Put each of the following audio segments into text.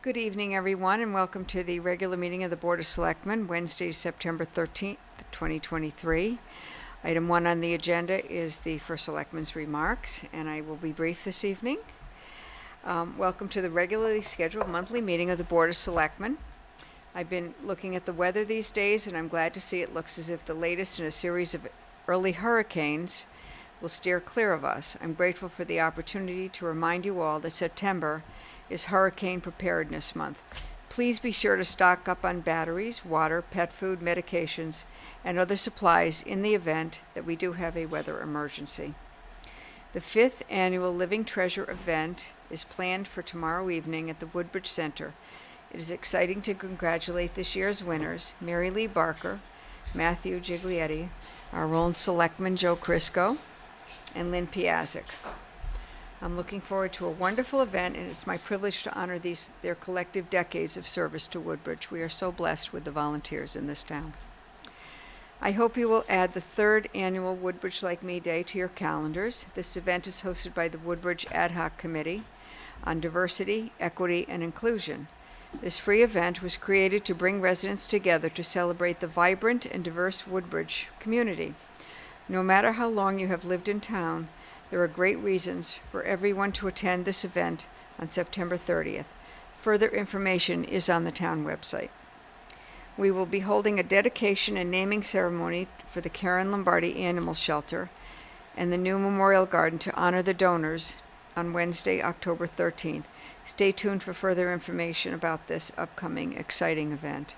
Good evening, everyone, and welcome to the regular meeting of the Board of Selectmen, Wednesday, September 13th, 2023. Item 1 on the agenda is the first Selectmen's remarks, and I will be brief this evening. Welcome to the regularly scheduled monthly meeting of the Board of Selectmen. I've been looking at the weather these days, and I'm glad to see it looks as if the latest in a series of early hurricanes will steer clear of us. I'm grateful for the opportunity to remind you all that September is Hurricane Preparedness Month. Please be sure to stock up on batteries, water, pet food, medications, and other supplies in the event that we do have a weather emergency. The 5th annual Living Treasure event is planned for tomorrow evening at the Woodbridge Center. It is exciting to congratulate this year's winners, Mary Lee Barker, Matthew Giglietti, our own Selectman Joe Crisco, and Lynn Piazzik. I'm looking forward to a wonderful event, and it's my privilege to honor their collective decades of service to Woodbridge. We are so blessed with the volunteers in this town. I hope you will add the 3rd annual Woodbridge Like Me Day to your calendars. This event is hosted by the Woodbridge Ad Hoc Committee on Diversity, Equity, and Inclusion. This free event was created to bring residents together to celebrate the vibrant and diverse Woodbridge community. No matter how long you have lived in town, there are great reasons for everyone to attend this event on September 30th. Further information is on the town website. We will be holding a dedication and naming ceremony for the Karen Lombardi Animal Shelter and the new Memorial Garden to honor the donors on Wednesday, October 13th. Stay tuned for further information about this upcoming exciting event.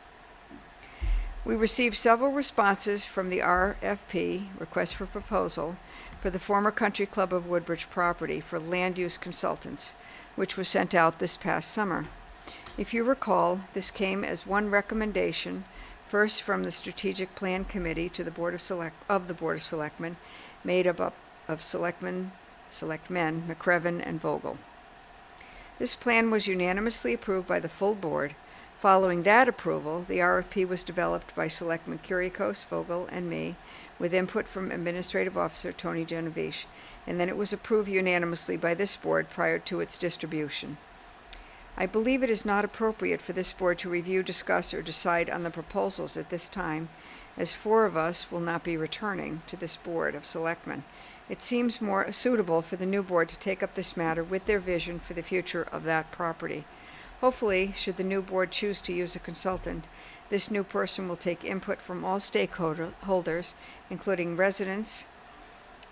We received several responses from the RFP, Request for Proposal, for the former Country Club of Woodbridge property for land use consultants, which was sent out this past summer. If you recall, this came as one recommendation, first from the Strategic Plan Committee to the Board of Selectmen, made up of Selectmen, McCreven, and Vogel. This plan was unanimously approved by the full board. Following that approval, the RFP was developed by Selectmen Kuriakose, Vogel, and me, with input from Administrative Officer Tony Genovese, and then it was approved unanimously by this board prior to its distribution. I believe it is not appropriate for this board to review, discuss, or decide on the proposals at this time, as 4 of us will not be returning to this Board of Selectmen. It seems more suitable for the new board to take up this matter with their vision for the future of that property. Hopefully, should the new board choose to use a consultant, this new person will take input from all stakeholders, including residents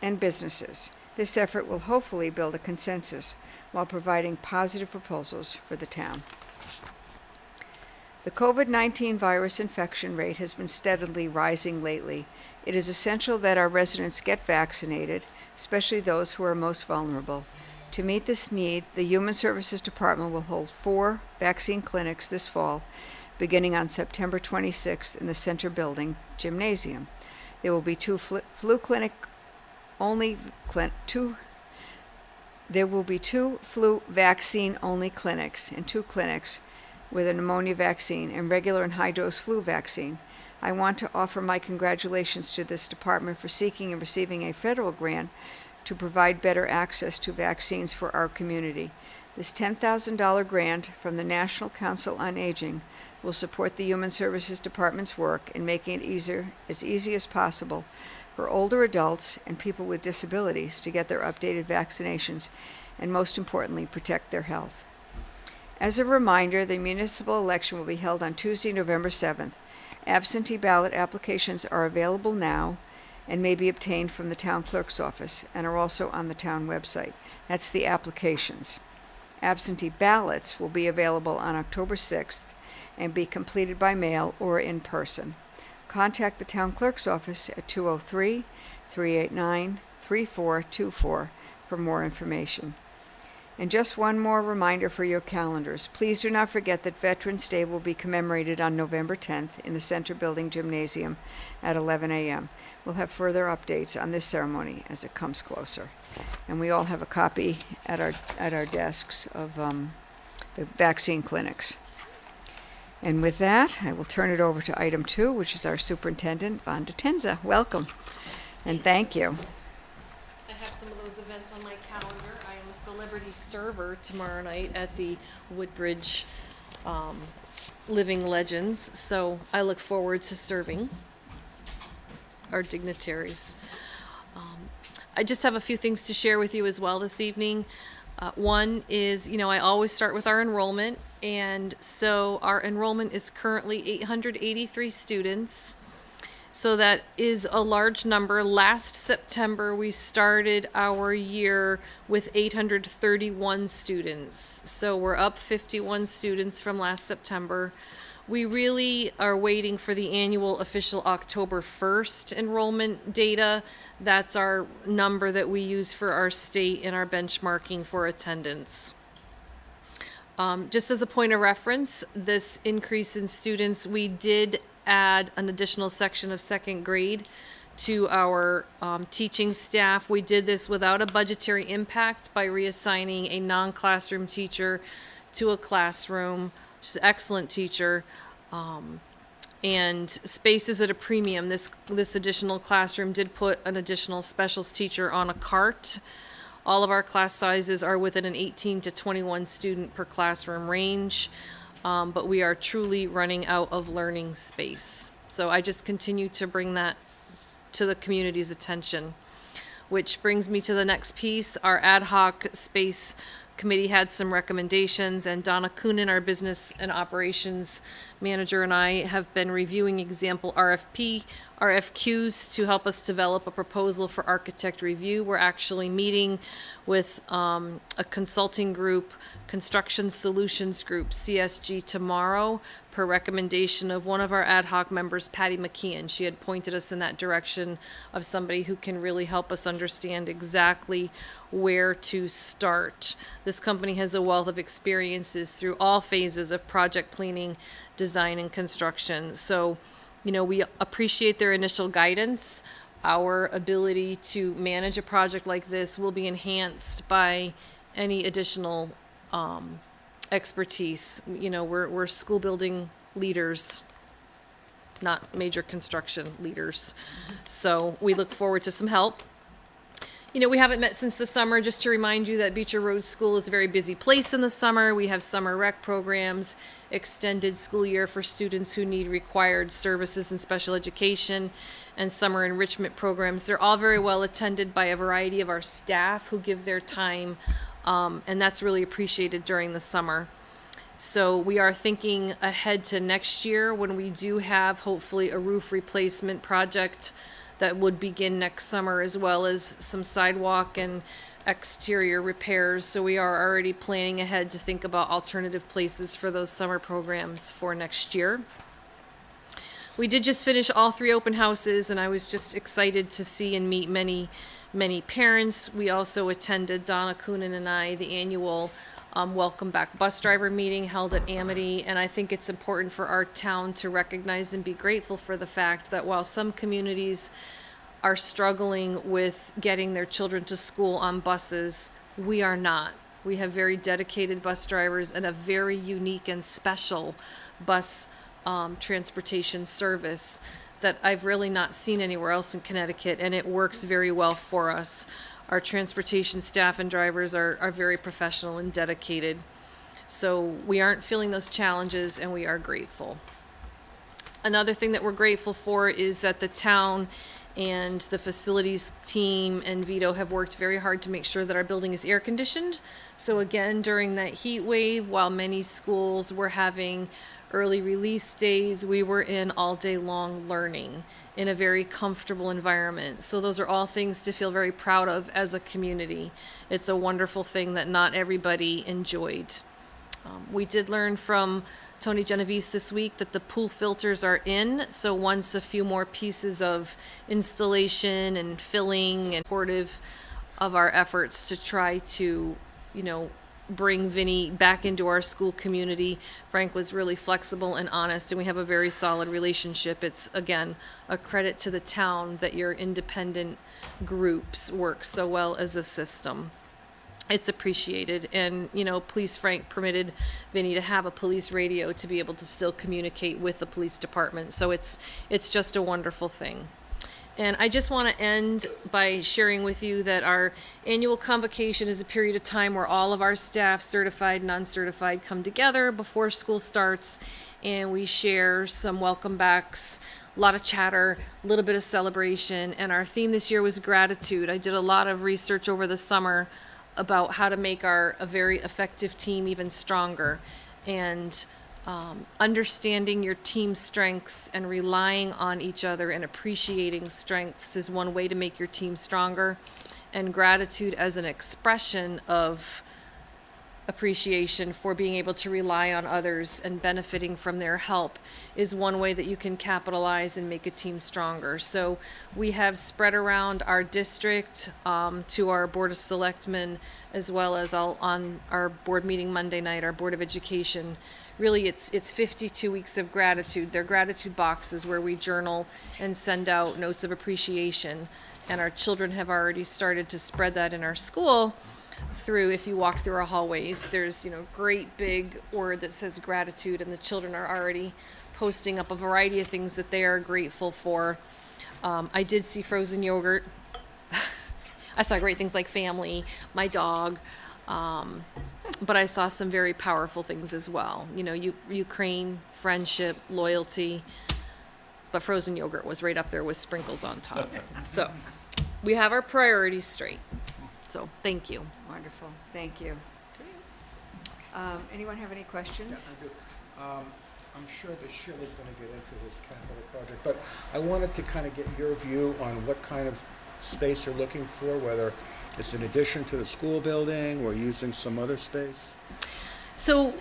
and businesses. This effort will hopefully build a consensus while providing positive proposals for the town. The COVID-19 virus infection rate has been steadily rising lately. It is essential that our residents get vaccinated, especially those who are most vulnerable. To meet this need, the Human Services Department will hold 4 vaccine clinics this fall, beginning on September 26th in the Center Building Gymnasium. There will be 2 There will be 2 flu vaccine-only clinics and 2 clinics with a pneumonia vaccine and regular and high-dose flu vaccine. I want to offer my congratulations to this department for seeking and receiving a federal grant to provide better access to vaccines for our community. This $10,000 grant from the National Council on Aging will support the Human Services Department's work in making it as easy as possible for older adults and people with disabilities to get their updated vaccinations and, most importantly, protect their health. As a reminder, the municipal election will be held on Tuesday, November 7th. Absentee ballot applications are available now and may be obtained from the town clerk's office and are also on the town website. That's the applications. Absentee ballots will be available on October 6th and be completed by mail or in person. Contact the town clerk's office at 203-389-3424 for more information. And just one more reminder for your calendars. Please do not forget that Veterans Day will be commemorated on November 10th in the Center Building Gymnasium at 11 a.m. We'll have further updates on this ceremony as it comes closer. And we all have a copy at our desks of the vaccine clinics. And with that, I will turn it over to item 2, which is our Superintendent, Vonda Tenza. Welcome, and thank you. I have some of those events on my calendar. I am a celebrity server tomorrow night at the Woodbridge living legends. So I look forward to serving our dignitaries. I just have a few things to share with you as well this evening. One is, I always start with our enrollment, and so our enrollment is currently 883 students. So that is a large number. Last September, we started our year with 831 students. So we're up 51 students from last September. We really are waiting for the annual official October 1st enrollment data. That's our number that we use for our state and our benchmarking for attendance. Just as a point of reference, this increase in students, we did add an additional section of second grade to our teaching staff. We did this without a budgetary impact by reassigning a non-classroom teacher to a classroom. She's an excellent teacher. And space is at a premium. This additional classroom did put an additional specials teacher on a cart. All of our class sizes are within an 18 to 21 student per classroom range, but we are truly running out of learning space. So I just continue to bring that to the community's attention, which brings me to the next piece. Our ad hoc space committee had some recommendations, and Donna Coonan, our business and operations manager, and I have been reviewing example RFQs to help us develop a proposal for architect review. We're actually meeting with a consulting group, Construction Solutions Group, CSG, tomorrow, per recommendation of one of our ad hoc members, Patty McKeon. She had pointed us in that direction of somebody who can really help us understand exactly where to start. This company has a wealth of experiences through all phases of project planning, design, and construction. So, we appreciate their initial guidance. Our ability to manage a project like this will be enhanced by any additional expertise. We're school building leaders, not major construction leaders. So we look forward to some help. We haven't met since the summer. Just to remind you that Beecher Road School is a very busy place in the summer. We have summer rec programs, extended school year for students who need required services in special education, and summer enrichment programs. They're all very well attended by a variety of our staff who give their time, and that's really appreciated during the summer. So we are thinking ahead to next year when we do have hopefully a roof replacement project that would begin next summer, as well as some sidewalk and exterior repairs. So we are already planning ahead to think about alternative places for those summer programs for next year. We did just finish all 3 open houses, and I was just excited to see and meet many parents. We also attended, Donna Coonan and I, the annual Welcome Back bus driver meeting held at Amity, and I think it's important for our town to recognize and be grateful for the fact that while some communities are struggling with getting their children to school on buses, we are not. We have very dedicated bus drivers and a very unique and special bus transportation service that I've really not seen anywhere else in Connecticut, and it works very well for us. Our transportation staff and drivers are very professional and dedicated. So we aren't feeling those challenges, and we are grateful. Another thing that we're grateful for is that the town and the facilities team and Vito have worked very hard to make sure that our building is air conditioned. So again, during that heat wave, while many schools were having early release days, we were in all day long learning in a very comfortable environment. So those are all things to feel very proud of as a community. It's a wonderful thing that not everybody enjoyed. We did learn from Tony Genovese this week that the pool filters are in, so once a few more pieces of installation and filling and supportive of our efforts to try to, bring Vinny back into our school community. Frank was really flexible and honest, and we have a very solid relationship. It's, again, a credit to the town that your independent groups work so well as a system. It's appreciated. And, Police Frank permitted Vinny to have a police radio to be able to still communicate with the police department. So it's just a wonderful thing. And I just want to end by sharing with you that our annual convocation is a period of time where all of our staff, certified, non-certified, come together before school starts, and we share some welcome backs, a lot of chatter, a little bit of celebration. And our theme this year was gratitude. I did a lot of research over the summer about how to make a very effective team even stronger. And understanding your team strengths and relying on each other and appreciating strengths is one way to make your team stronger. And gratitude as an expression of appreciation for being able to rely on others and benefiting from their help is one way that you can capitalize and make a team stronger. So we have spread around our district to our Board of Selectmen, as well as on our board meeting Monday night, our Board of Education. Really, it's 52 weeks of gratitude. They're gratitude boxes where we journal and send out notes of appreciation. And our children have already started to spread that in our school through, if you walk through our hallways, there's, great big word that says gratitude, and the children are already posting up a variety of things that they are grateful for. I did see frozen yogurt. I saw great things like family, my dog. But I saw some very powerful things as well. Ukraine, friendship, loyalty. But frozen yogurt was right up there with sprinkles on top. So we have our priorities straight. So thank you. Wonderful, thank you. Anyone have any questions? Yeah, I do. I'm sure that Shirley's going to get into this capital project, but I wanted to kind of get your view on what kind of space you're looking for, whether it's an addition to the school building or using some other space. So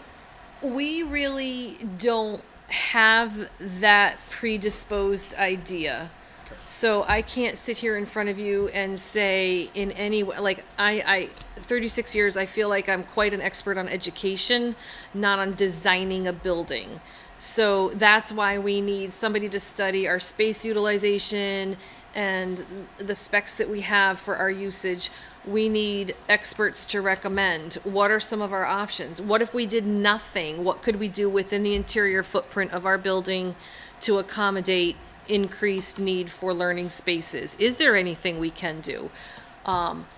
we really don't have that predisposed idea. Okay. So I can't sit here in front of you and say in any way, like I 36 years, I feel like I'm quite an expert on education, not on designing a building. So that's why we need somebody to study our space utilization and the specs that we have for our usage. We need experts to recommend what are some of our options. What if we did nothing? What could we do within the interior footprint of our building to accommodate increased need for learning spaces? Is there anything we can do?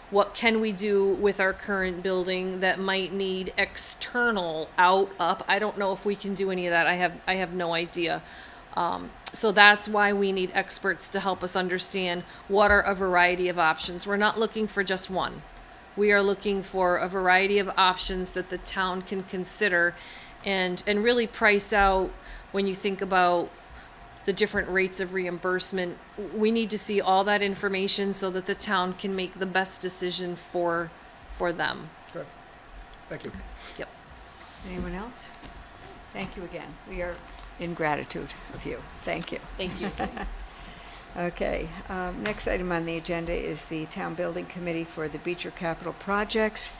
What can we do with our current building that might need external up? I don't know if we can do any of that. I have no idea. So that's why we need experts to help us understand what are a variety of options. We're not looking for just one. We are looking for a variety of options that the town can consider and really price out. When you think about the different rates of reimbursement, we need to see all that information so that the town can make the best decision for them. Sure. Thank you. Yep. Anyone else? Thank you again. We are in gratitude of you. Thank you. Thank you. Okay, next item on the agenda is the Town Building Committee for the Beecher Capital Projects.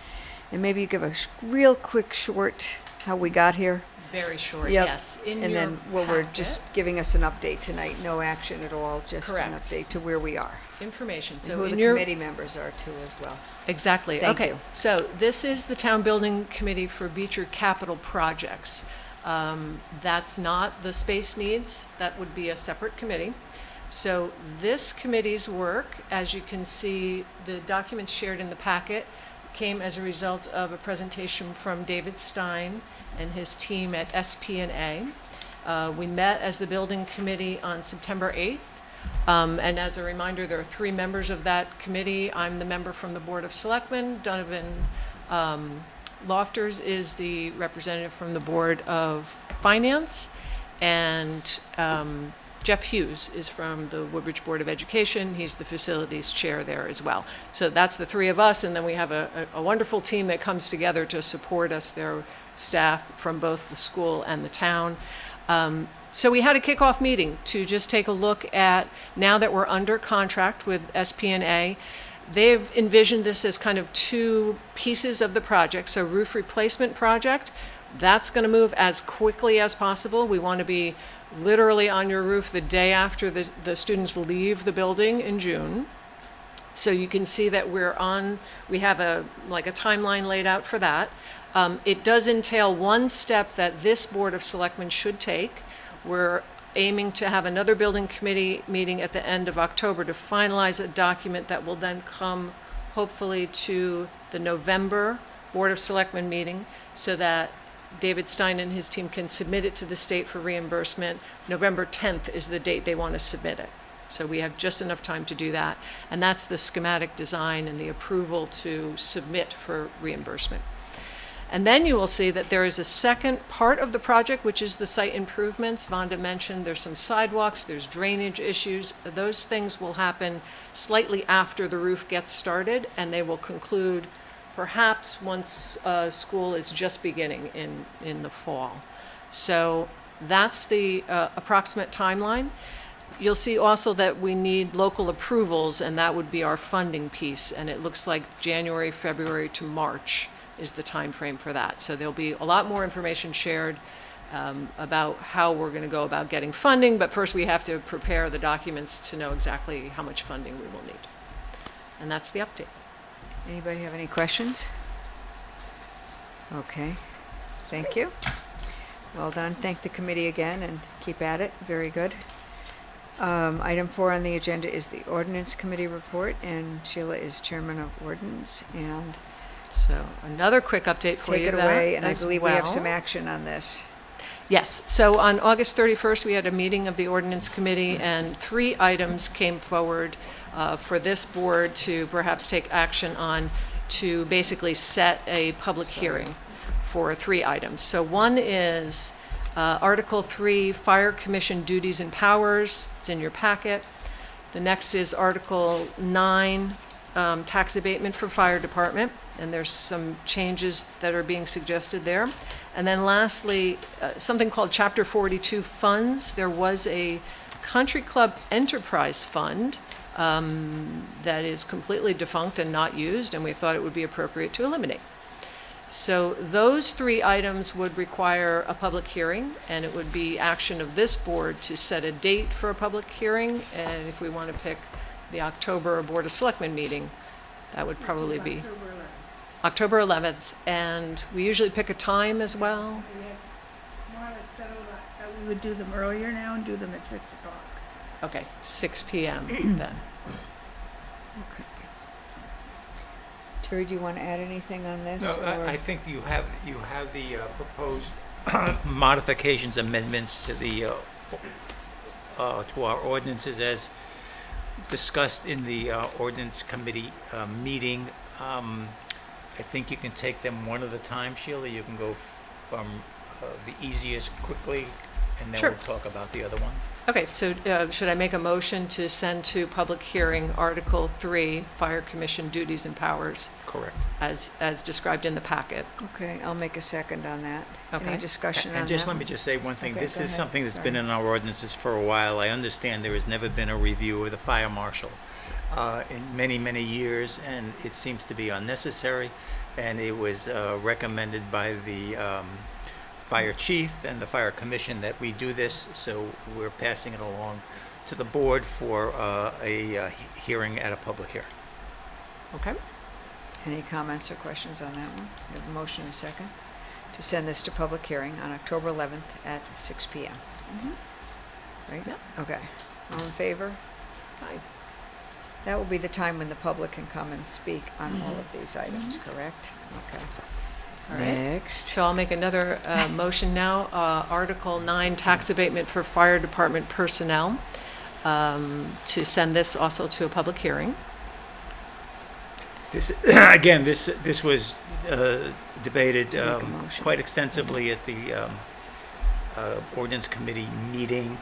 And maybe you give a real quick short how we got here. Very short, Yep. yes. And then, we're just giving us an update tonight, no action at all, just an Correct. update to where we are. Information. And So who in the your committee members are too as well. Exactly. Thank Okay. you. So this is the Town Building Committee for Beecher Capital Projects. That's not the space needs. That would be a separate committee. So this committee's work, as you can see, the documents shared in the packet came as a result of a presentation from David Stein and his team at SP&A. We met as the building committee on September 8th. And as a reminder, there are 3 members of that committee. I'm the member from the Board of Selectmen. Donovan Lofters is the representative from the Board of Finance. And Jeff Hughes is from the Woodbridge Board of Education. He's the facilities chair there as well. So that's the 3 of us, and then we have a wonderful team that comes together to support us. There are staff from both the school and the town. So we had a kickoff meeting to just take a look at, now that we're under contract with SP&A, they've envisioned this as kind of 2 pieces of the project. So roof replacement project, that's going to move as quickly as possible. We want to be literally on your roof the day after the students leave the building in June. So you can see that we have a timeline laid out for that. It does entail one step that this Board of Selectmen should take. We're aiming to have another building committee meeting at the end of October to finalize a document that will then come hopefully to the November Board of Selectmen meeting so that David Stein and his team can submit it to the state for reimbursement. November 10th is the date they want to submit it. So we have just enough time to do that. And that's the schematic design and the approval to submit for reimbursement. And then you will see that there is a second part of the project, which is the site improvements. Vonda mentioned there's some sidewalks, there's drainage issues. Those things will happen slightly after the roof gets started, and they will conclude perhaps once school is just beginning in the fall. So that's the approximate timeline. You'll see also that we need local approvals, and that would be our funding piece. And it looks like January, February to March is the time frame for that. So there'll be a lot more information shared about how we're going to go about getting funding, but first we have to prepare the documents to know exactly how much funding we will need. And that's the update. Anybody have any questions? Okay, thank you. Well done. Thank the committee again and keep at it. Very good. Item 4 on the agenda is the Ordinance Committee report, and Sheila is Chairman of Ordinance, and So another quick update for take you it away, and I as believe we have well. some action on this. Yes, so on August 31st, we had a meeting of the Ordinance Committee, and 3 items came forward for this board to perhaps take action on to basically set a public hearing for 3 items. So one is Article 3, Fire Commission Duties and Powers. It's in your packet. The next is Article 9, Tax Abatement for Fire Department, and there's some changes that are being suggested there. And then lastly, something called Chapter 42 funds. There was a Country Club Enterprise Fund that is completely defunct and not used, and we thought it would be appropriate to eliminate. So those 3 items would require a public hearing, and it would be action of this board to set a date for a public hearing. And if we want to pick the October Board of Selectmen meeting, that would probably be October 11th. And we usually pick a time as well. We want to settle that we would do them earlier now and do them at 6 o'clock. Okay, 6 p.m. then. Okay. Terry, do you want to add anything on this? No, or- I think you have the proposed modifications, amendments to the to our ordinances as discussed in the ordinance committee meeting. I think you can take them one at a time, Sheila. You can go from the easiest quickly, and then Sure. we'll talk about the other one. Okay, so should I make a motion to send to public hearing Article 3, Fire Commission Duties and Powers, Correct. as described in the packet? Okay, I'll make a second on that. Any Okay. discussion on that? And just let me just say one thing. Okay, This go is ahead. something that's been Sorry. in our ordinances for a while. I understand there has never been a review of the fire marshal in many, many years, and it seems to be unnecessary. And it was recommended by the fire chief and the fire commission that we do this, so we're passing it along to the board for a hearing at a public hearing. Okay. Any comments or questions on that one? We have a motion and a second to send this to public hearing on October 11th at 6 p.m. Right? Yep. Okay. All in favor? Fine. That will be the time when the public can come and speak on all of these items, correct? Okay. All right. Next. So I'll make another motion now. Article 9, Tax Abatement for Fire Department Personnel, to send this also to a public hearing. This, again, this was debated Make a motion. quite extensively at the ordinance committee meeting.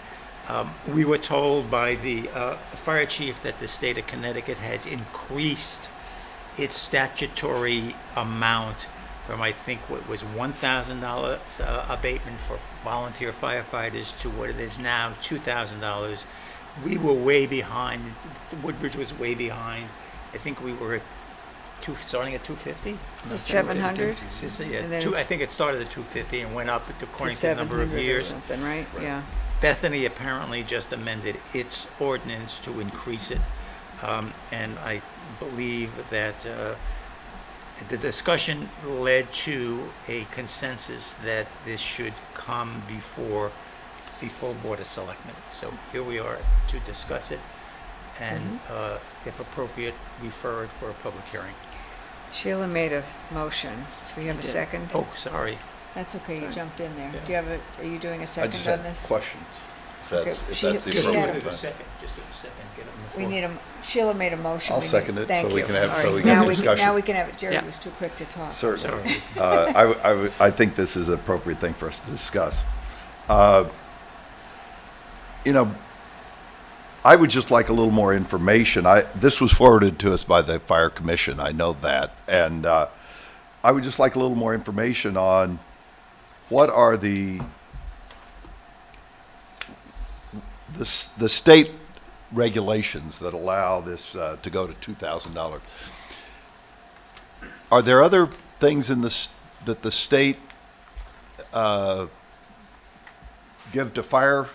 We were told by the fire chief that the state of Connecticut has increased its statutory amount from, I think, what was $1,000 abatement for volunteer firefighters to what it is now, $2,000. We were way behind. Woodbridge was way behind. I think we were starting at 250. 700? Yeah, And then I think it started at 250 and went up according to the number of 700 or years. something, right? Yeah. Bethany apparently just amended its ordinance to increase it, and I believe that the discussion led to a consensus that this should come before the full Board of Selectmen. So here we are to discuss it and, if appropriate, refer it for a public hearing. Sheila made a motion. Do we have a second? Oh, sorry. That's okay, you jumped in there. Yeah. Do you have are you doing a I second just on had this? questions, if Okay, that's, if she- that's the she had appropriate a- time. Just a second, get it on the We floor. need Sheila made a motion. I'll We need- second it, thank so we you. can have- All so right, we can now have we discussion. Now we can have it. Jerry Yeah. was too quick to talk. Certainly. I think this is an appropriate thing for us to discuss. You know, I would just like a little more information. This was forwarded to us by the Fire Commission, I know that. And I would just like a little more information on what are the state regulations that allow this to go to $2,000. Are there other things in this that the state give to fire?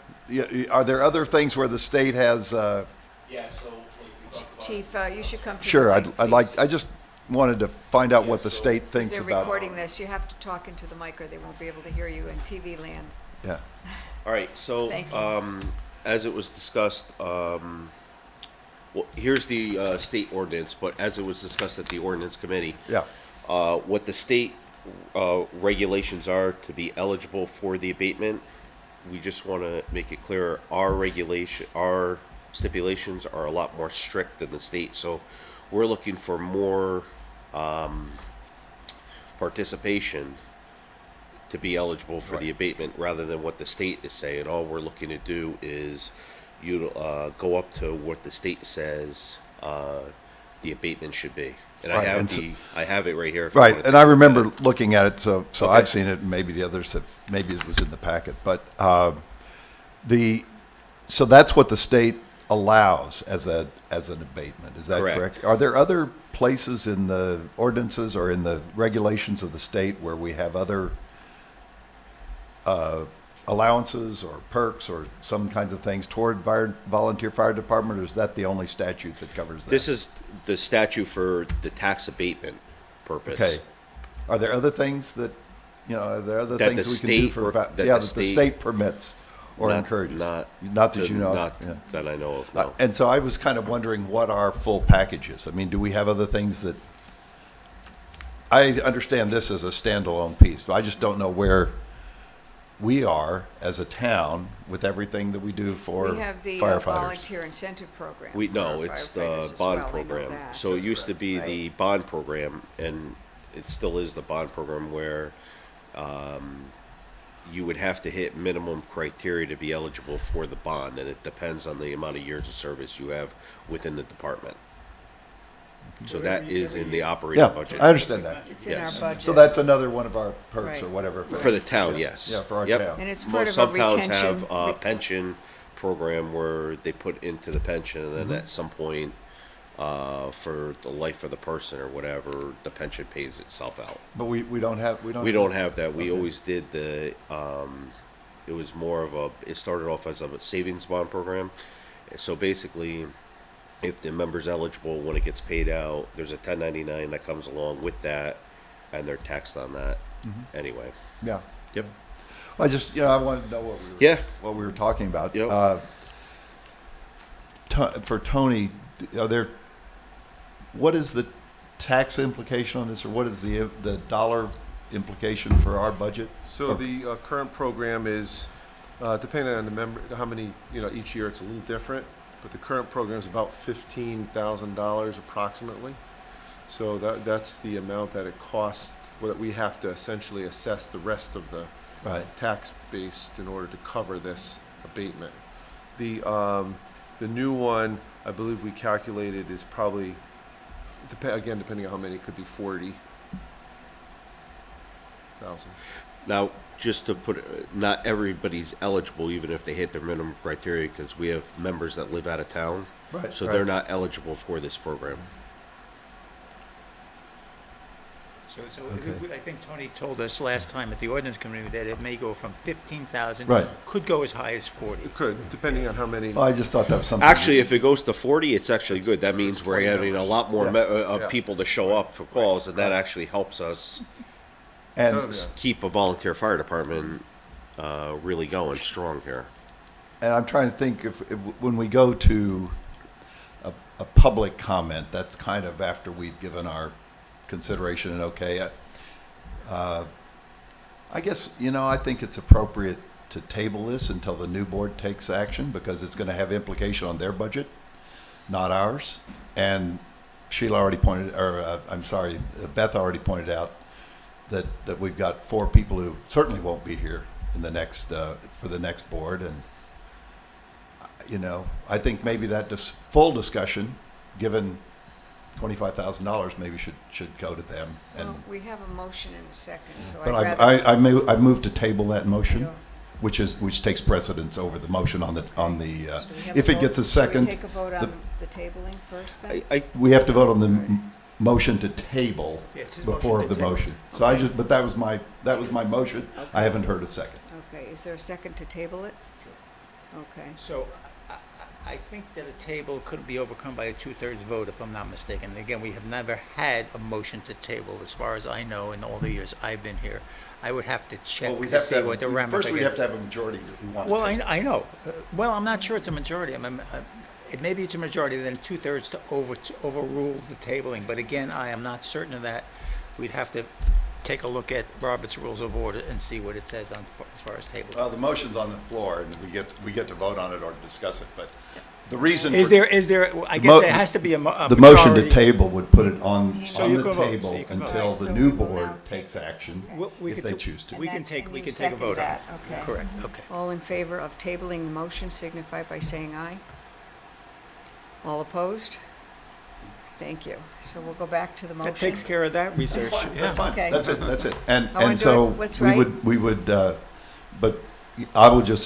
Are there other things where the state has? Yeah, so, Chief, you should come to the Sure, mic, I'd like. please. I just wanted to find out what the state Because thinks they're about. recording this. You have to talk into the mic or they won't be able to hear you in TV land. Yeah. All right, so, Thank you. as it was discussed, well, here's the, state ordinance, but as it was discussed at the ordinance committee, Yeah. what the state, regulations are to be eligible for the abatement, we just wanna make it clear, our stipulations are a lot more strict than the state, so we're looking for more, participation to be eligible for the abatement, rather than what the state is saying. All we're looking to do is go up to what the state says the abatement should be. And Right, and I have it right here. if you Right, wanna and take I a look at remember it. looking at it, so Okay. I've seen it, and maybe the others have, maybe it was in the packet, but so that's what the state allows as an abatement, is that Correct. correct? Are there other places in the ordinances or in the regulations of the state where we have other allowances or perks or some kinds of things toward volunteer fire department, or is that the only statute that covers that? This is the statute for the tax abatement purpose. Okay. Are there other things that, are there other That things the we can do state for, or- that the that the state- state permits or Not- encourages? Not Not that you know. Not yeah. that I know of, no. And so I was kind of wondering what our full package is. I mean, do we have other things that, I understand this as a standalone piece, but I just don't know where we are as a town with everything that we do for We have the firefighters. volunteer incentive program. No, for it's the firefighters as bond well. I know program. that. So it used to be Right. the bond program, and it still is the bond program where you would have to hit minimum criteria to be eligible for the bond, and it depends on the amount of years of service you have within the department. So that is in the operating Yeah, budget. I understand that. It's in our Yes. budget. So that's another one of our perks or Right. whatever. For the town, yes. Yeah, for our Yep. town. And it's Most- part of a Some towns retention. have a pension program where they put into the pension, and Mm-hmm. then at some point, for the life of the person or whatever, the pension pays itself out. But we don't have, We don't have that. We always did it was more of it started off as a savings bond program. So basically, if the member's eligible, when it gets paid out, there's a 1099 that comes along with that, and they're taxed on that anyway. Yeah. Yep. I just, I wanted to know what we were talking about. Yep. For Tony, what is the tax implication on this, or what is the dollar implication for our budget? So the current program is, depending on the member, how many, each year it's a little different, but the current program is about $15,000 approximately. So that's the amount that it costs, that we have to essentially assess the rest of the Right. tax base in order to cover this abatement. The new one, I believe we calculated, is probably, again, depending on how many, it could be 40,000. Now, just to put, not everybody's eligible, even if they hit their minimum criteria, because we have members that live out of town. Right, So right. they're not eligible for this program. So Okay. I think Tony told us last time at the ordinance committee that it may go from 15,000. Right. Could go as high as 40. It could, depending on how many. Well, I just thought that was something. Actually, if it goes to 40, it's actually good. That means we're 20 having a members. lot more Yeah. people to show up for calls, and that actually helps us And Oh, yeah. keep a volunteer fire department really going strong here. And I'm trying to think if when we go to a public comment, that's kind of after we've given our consideration and okay. I guess, I think it's appropriate to table this until the new board takes action because it's going to have implication on their budget, not ours. And Sheila already pointed, or Beth already pointed out that we've got 4 people who certainly won't be here in the next, for the next board. And, I think maybe that full discussion, given $25,000, maybe should go to them. And Well, we have a motion in a second, so but I'd rather. I moved to table that motion, which takes precedence over the motion on the So we have if a it vote. gets a Should we second. take a vote on the tabling first then? We have to vote on the motion to table Yeah, it's his before motion to the table. motion. So but that was my motion. I haven't heard a second. Okay, is there a second to table it? Okay. So I think that a table couldn't be overcome by a 2/3 vote, if I'm not mistaken. Again, we have never had a motion to table, as far as I know, in all the years I've been here. I would have to check to see what the ramifications. First, we have to have a majority who want to Well, table. I know. Well, I'm not sure it's a majority. Maybe it's a majority, then 2/3 to overrule the tabling. But again, I am not certain of that. We'd have to take a look at Robert's Rules of Order and see what it says as far as tabling. Well, the motion's on the floor, and we get to vote on it or discuss it. But the reason Is for- there, I guess there has to be a the motion to majority. table would put it on So on you the can vote. So table you can vote. until Alright, the so new we will board now takes action We if could they do- choose to. We can And take you a second vote on it. that, okay. Correct, okay. All in favor of tabling the motion signify by saying aye. All opposed? Thank you. So we'll go back to the motion. That takes care of that research. That's fine. Okay. That's it. That's it. And I wanna do so it what's we right. would. But I will just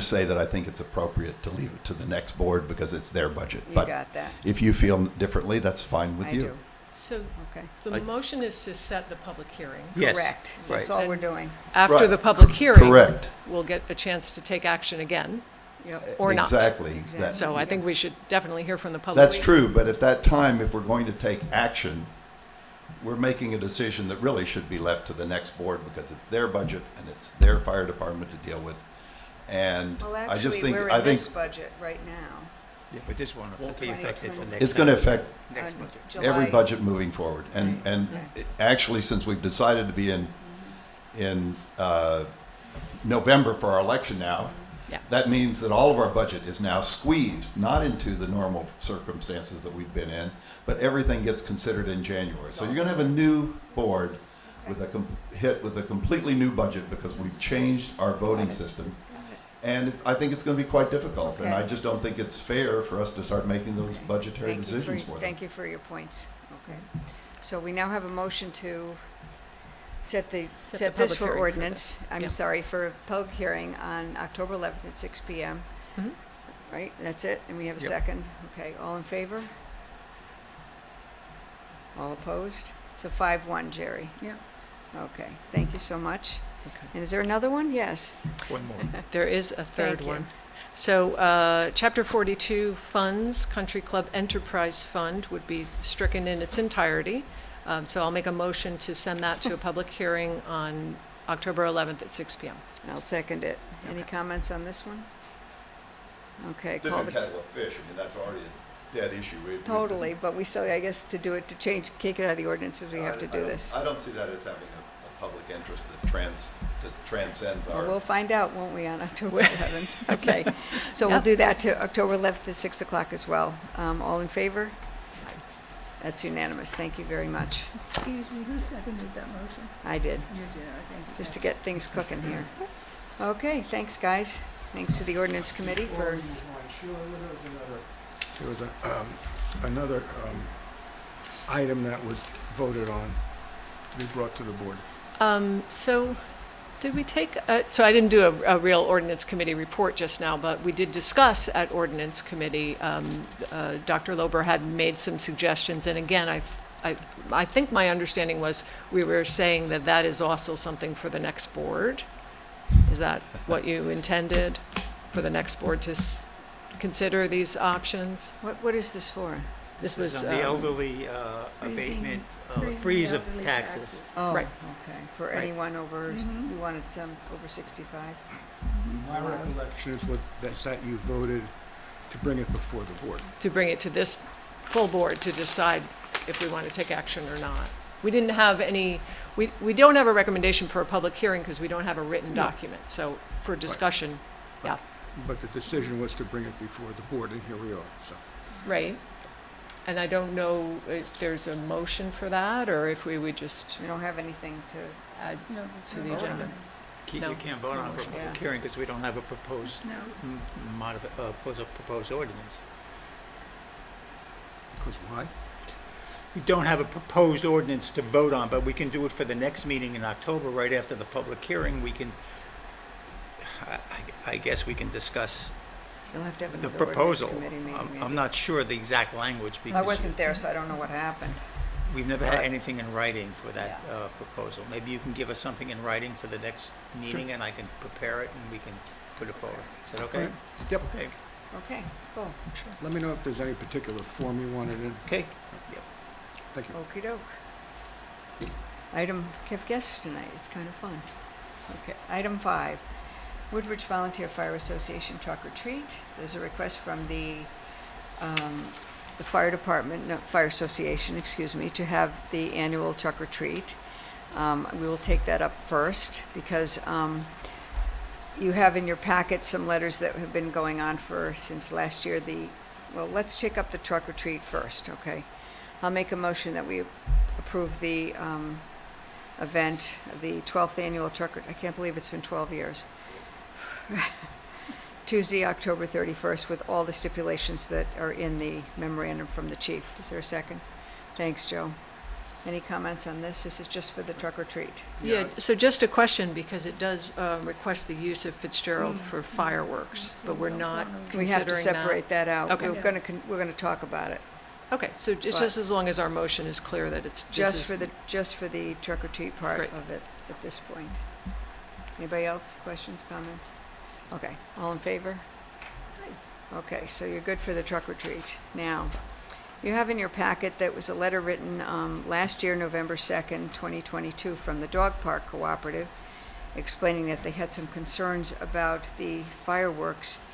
say that I think it's appropriate to leave it to the next board because it's their budget. You But got that. if you feel differently, that's fine with I you. do. So Okay. the motion is to set the public hearing. Yes, Correct. That's right. all we're doing. After Right. the public hearing. Correct. We'll get a chance to take action again, Yep. or not. Exactly. Exactly. That- So I think we should definitely hear from the public. That's true, but at that time, if we're going to take action, we're making a decision that really should be left to the next board because it's their budget and it's their fire department to deal with. And Well, I just actually, think, we're I in think this budget right now. Yeah, but this won't be effective for next. it's going to time. affect Next on budget. July. every budget moving forward. And Okay. actually, since we've decided to be in November for our election now, Yeah. that means that all of our budget is now squeezed, not into the normal circumstances that we've been in, but everything gets considered in January. So you're going to have a new board with hit with a completely new budget because we've changed our voting system. And I think it's going to be quite difficult, and Okay. I just don't think it's fair for us to start making those budgetary decisions for them. Thank you for your points. Okay. So we now have a motion to set the this public for hearing for ordinance, Yeah. I'm sorry, for a public hearing on October 11th at 6 PM. Mhm. Right, that's it, and we have a Yep. second. Okay, all in favor? All opposed? So 5-1, Jerry. Yeah. Okay, thank you so much. And is there another one? Yes. One more. There is a third Thank you. one. So, Chapter 42 funds, Country Club Enterprise Fund would be stricken in its entirety. So I'll make a motion to send that to a public hearing on October 11th at 6 PM. I'll second it. Any comments on this one? Okay, call Different the, kettle of fish. I mean, that's already a dead issue. totally, but we still, I guess, to do it, to change, take it out of the ordinances, we have to do this. I don't see that as having a public interest that transcends Well, our. we'll find out, won't we, on October 11th? Okay, so we'll do that to October 11th at 6 o'clock as well. All in favor? That's unanimous, thank you very much. Excuse me, who seconded that motion? I did, You did, I think. just to get things cooking here. Okay, thanks, guys. Thanks to the ordinance committee Before we for, move on, Sheila, there was another item that was voted on, we brought to the board. So, did we take, so I didn't do a real ordinance committee report just now, but we did discuss at ordinance committee, Dr. Lober had made some suggestions, and again, I think my understanding was we were saying that that is also something for the next board. Is that what you intended, for the next board to consider these options? what is this for? This This is was, on the elderly abatement, freeze of elderly taxes. Oh, Right. okay, for Right. anyone over, you wanted some over 65? My recollection is that you voted to bring it before the board. To bring it to this full board to decide if we want to take action or not. We didn't have any, we don't have a recommendation for a public hearing because we don't have a written document. So for discussion, yeah, But the decision was to bring it before the board, and here we are, so. right. And I don't know if there's a motion for that or if we would just We don't have anything to, add No, to the agenda. No. You can't vote on it for a Yeah. public hearing because we don't have a proposed, No. proposed ordinance. Because why? We don't have a proposed ordinance to vote on, but we can do it for the next meeting in October, right after the public hearing. We can, I guess we can discuss you'll have to have the another ordinance proposal. committee meeting, I'm maybe. not sure the exact language I because wasn't there, so I don't know what happened. we've never had anything in writing for that Yeah. proposal. Maybe you can give us something in writing for the next meeting and I can prepare it and we can put it forward. Is that okay? Yep. Okay, Okay, cool. Let me know if there's any particular form you want it in. okay. Yep. Thank you. Okey doke. Item, have guests tonight, it's kind of fun. Okay, item 5, Woodbridge Volunteer Fire Association Truck or Treat. There's a request from the fire department, no, Fire Association, excuse me, to have the annual truck or treat. We will take that up first because you have in your packet some letters that have been going on since last year. Well, let's take up the truck or treat first, okay? I'll make a motion that we approve the event, the 12th annual truck, I can't believe it's been 12 years. Tuesday, October 31st, with all the stipulations that are in the memorandum from the chief. Is there a second? Thanks, Joe. Any comments on this? This is just for the truck or treat. Yeah, so just a question, because it does request the use of Fitzgerald for fireworks, but we're not We have considering to that. separate that out. Okay. We're gonna talk about it. Okay, so it's just as long as our motion is clear that it's Just for the truck or treat part Great. of it at this point. Anybody else? Questions, comments? Okay, all in favor? Okay, so you're good for the truck or treat. Now, you have in your packet that was a letter written last year, November 2nd, 2022, from the Dog Park Cooperative, explaining that they had some concerns about the fireworks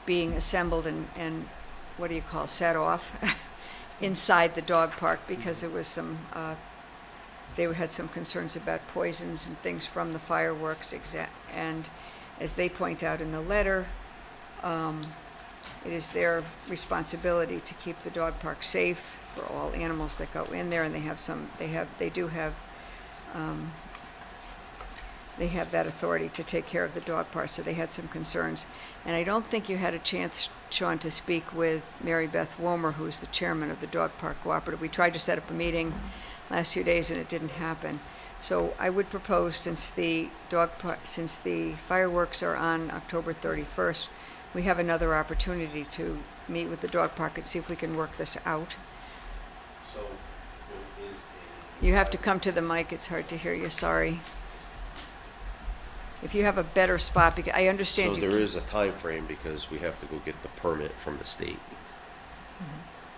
being assembled and what do you call, set off inside the dog park because there was some, they had some concerns about poisons and things from the fireworks. And as they point out in the letter, it is their responsibility to keep the dog park safe for all animals that go in there, and they have that authority to take care of the dog park, so they had some concerns. And I don't think you had a chance, Sean, to speak with Mary Beth Womer, who's the chairman of the Dog Park Cooperative. We tried to set up a meeting last few days and it didn't happen. So I would propose, since the fireworks are on October 31st, we have another opportunity to meet with the dog park and see if we can work this out. So there is You have to come to the mic, it's hard to hear you, sorry. If you have a better spot, because I understand so you. there is a time frame because we have to go get the permit from the state.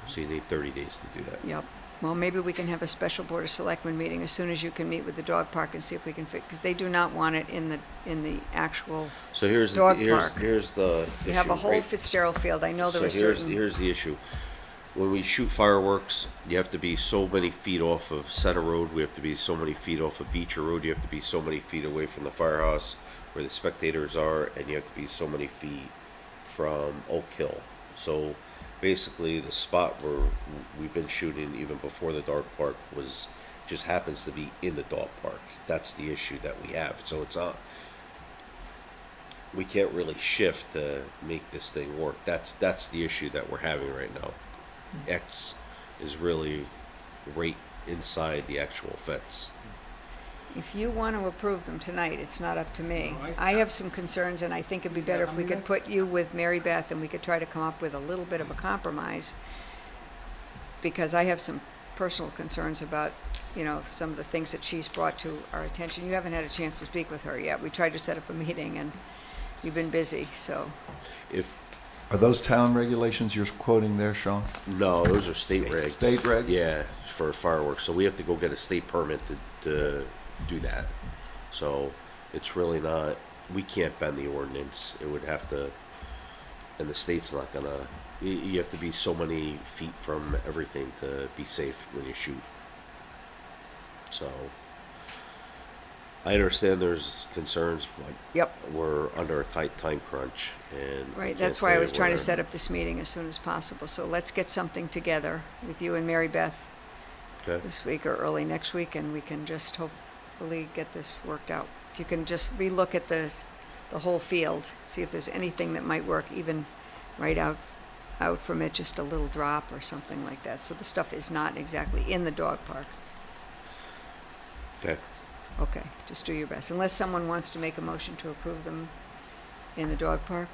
So you need 30 days to do that. Yep. Well, maybe we can have a special Board of Selectmen meeting as soon as you can meet with the dog park and see if we can because they do not want it in the actual, So here's Dog the, park. here's the you have a issue, whole right? Fitzgerald field. I know there So are certain. here's the issue. When we shoot fireworks, you have to be so many feet off of Center Road. We have to be so many feet off of Beecher Road. You have to be so many feet away from the firehouse where the spectators are, and you have to be so many feet from Oak Hill. So basically, the spot where we've been shooting even before the dog park just happens to be in the dog park. That's the issue that we have. So it's not. We can't really shift to make this thing work. That's the issue that we're having right now. X is really right inside the actual fence. If you want to approve them tonight, it's not up to me. All right. I have some concerns, and I think it'd be better if we could put you with Mary Beth and we could try to come up with a little bit of a compromise, because I have some personal concerns about, some of the things that she's brought to our attention. You haven't had a chance to speak with her yet. We tried to set up a meeting, and you've been busy, so. Are those town regulations you're quoting there, Sean? No, those are state regs. State regs? Yeah, for fireworks. So we have to go get a state permit to do that. So it's really not we can't bend the ordinance. It would have to, and the state's not gonna, you have to be so many feet from everything to be safe when you shoot. So, I understand there's concerns, but Yep. we're under a tight time crunch, and we Right, can't that's why I play was trying to where- set up this meeting as soon as possible. So let's get something together with you and Mary Beth Okay. this week or early next week, and we can just hopefully get this worked out. If you can just relook at the whole field, see if there's anything that might work, even right out from it, just a little drop or something like that. So the stuff is not exactly in the dog park. Okay. Okay, just do your best. Unless someone wants to make a motion to approve them in the dog park.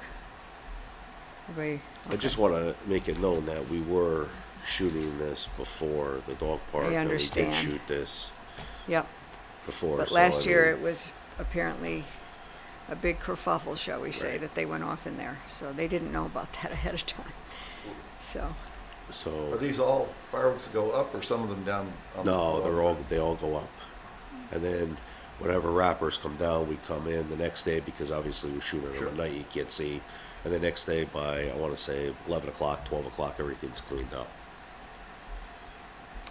Everybody, I just okay. want to make it known that we were shooting this before the dog park. I and understand. we did shoot this Yep, before. but so, last I year mean, it was apparently a big kerfuffle, shall we say, Right. that they went off in there. So they didn't know about that ahead of time. So, Are So, these all fireworks that go up or some of them down? on the no, wall? they all go up. And then whatever wrappers come down, we come in the next day because obviously we shoot it at night, you can't see. And the next day by, I want to say 11 o'clock, 12 o'clock, everything's cleaned up.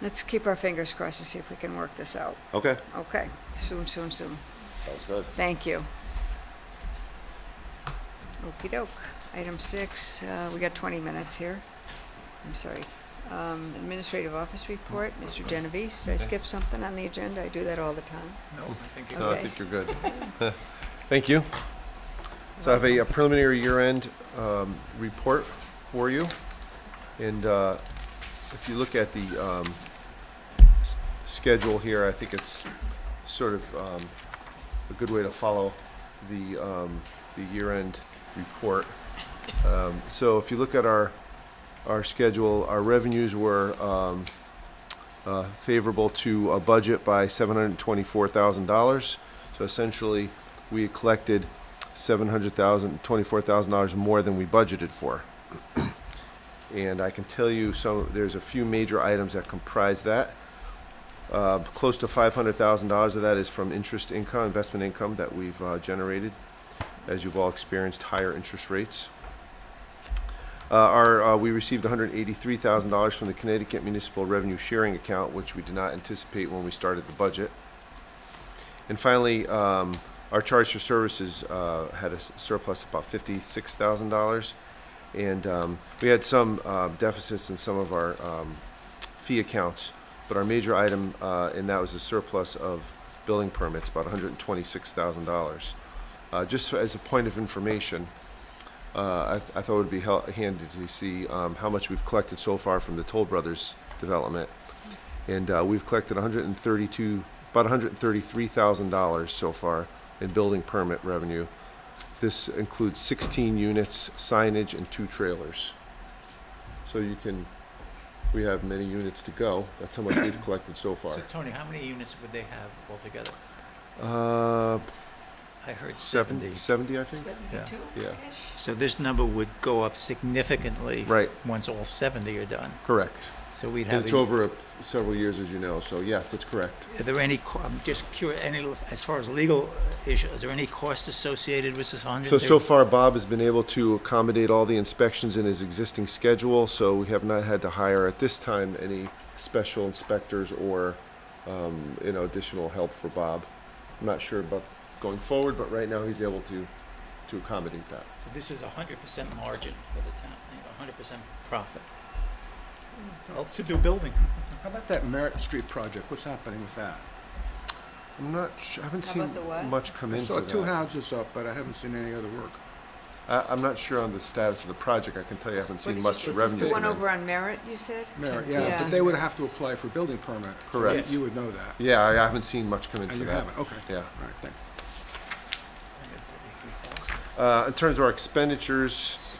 let's keep our fingers crossed to see if we can work this out. Okay. Okay, soon. Sounds good. Thank you. Okey doke. Item 6, we got 20 minutes here. I'm sorry. Administrative office report, Mr. Genovese. Did I skip something on the agenda? I do that all the time. No, I Okay. think you're good. Thank you. So I have a preliminary year-end report for you. And if you look at the schedule here, I think it's sort of a good way to follow the year-end report. So if you look at our schedule, our revenues were favorable to a budget by $724,000. So essentially, we collected $24,000 more than we budgeted for. And I can tell you there's a few major items that comprise that. Close to $500,000 of that is from investment income that we've generated, as you've all experienced higher interest rates. We received $183,000 from the Connecticut Municipal Revenue Sharing Account, which we did not anticipate when we started the budget. And finally, our charge for services had a surplus of about $56,000. And we had some deficits in some of our fee accounts, but our major item in that was a surplus of building permits, about $126,000. Just as a point of information, I thought it would be handy to see how much we've collected so far from the Toll Brothers development. And we've collected about $133,000 so far in building permit revenue. This includes 16 units, signage, and 2 trailers. So we have many units to go. That's how much we've collected so far. So Tony, how many units would they have altogether? I heard 70, 70. I think? 72? Yeah, So this number would go up significantly. Right. Once all 70 are done. correct. So we'd And have. it's over several years, as you know, so yes, that's correct. Are there any, I'm just curious, as far as legal issues, is there any cost associated with this 100? So far, Bob has been able to accommodate all the inspections in his existing schedule, so we have not had to hire at this time any special inspectors or, additional help for Bob. I'm not sure about going forward, but right now he's able to accommodate that. This is 100% margin for the town, 100% profit. Helps to do building. How about that Merritt Street project? What's happening with that? I'm not sure, I haven't How seen about the what? much come I in saw for 2 that. houses up, but I haven't seen any other work. I'm not sure on the status of the project. I can tell you I haven't What seen did you much say? revenue. Is this the one come in. over on Merritt, you said? Merritt, Yeah. yeah, but they would have to apply for building permit. so Correct. You would know that. Yeah, I haven't seen much come in And for you that. haven't, okay. Yeah. All right, thanks. In terms of our expenditures,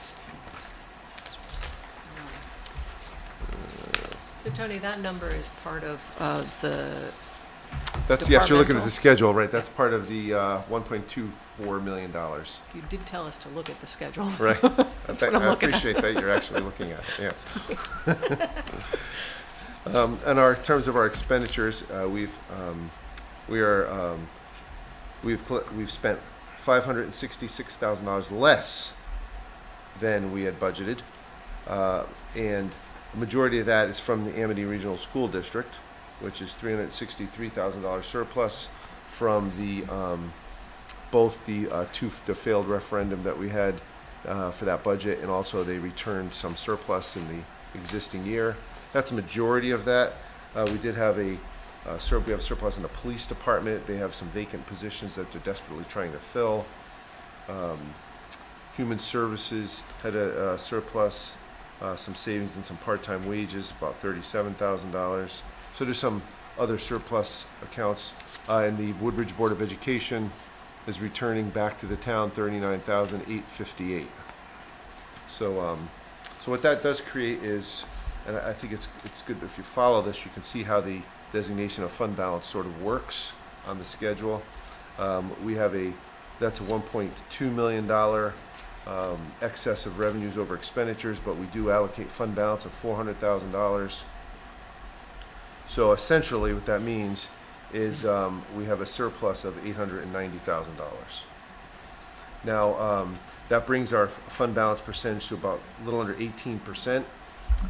So Tony, that number is part of the, that's, yes, you're looking at Departmental. the schedule, right? That's part of the $1.24 million. you did tell us to look at the schedule. Right. what I'm I looking at. appreciate that you're actually looking at it, yeah. And in terms of our expenditures, we've spent $566,000 less than we had budgeted. And the majority of that is from the Amity Regional School District, which is $363,000 surplus from the both the the failed referendum that we had for that budget, and also they returned some surplus in the existing year. That's a majority of that. We did have we have surplus in the police department. They have some vacant positions that they're desperately trying to fill. Human Services had a surplus, some savings in some part-time wages, about $37,000. So there's some other surplus accounts. And the Woodbridge Board of Education is returning back to the town $39,858. So what that does create is, and I think it's good if you follow this, you can see how the designation of fund balance sort of works on the schedule. We have that's a $1.2 million excess of revenues over expenditures, but we do allocate fund balance of $400,000. So essentially what that means is we have a surplus of $890,000. Now, that brings our fund balance percentage to about a little under 18%.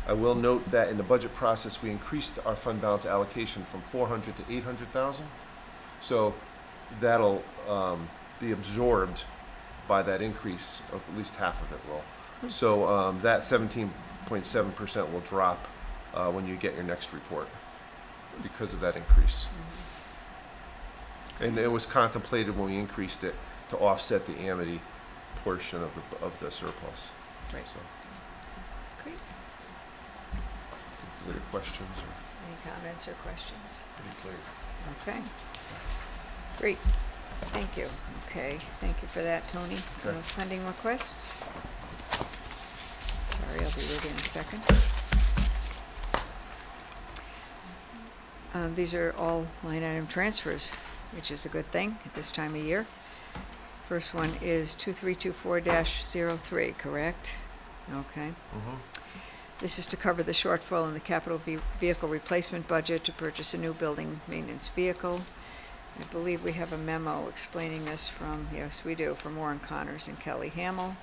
I will note that in the budget process, we increased our fund balance allocation from 400 to 800,000. So that'll be absorbed by that increase, or at least half of it will. So that 17.7% will drop when you get your next report because of that increase. And it was contemplated when we increased it to offset the Amity portion of the surplus. Right. So, Great. are there questions? Any comments or questions? Pretty clear. Okay. Great. Thank you. Okay, thank you for that, Tony. Okay. Funding requests? Sorry, I'll be with you in a second. These are all line item transfers, which is a good thing at this time of year. First one is 2324-03, correct? Okay. This is to cover the shortfall in the capital vehicle replacement budget to purchase a new building maintenance vehicle. I believe we have a memo explaining this from, yes, we do, from Warren Connors and Kelly Hamill.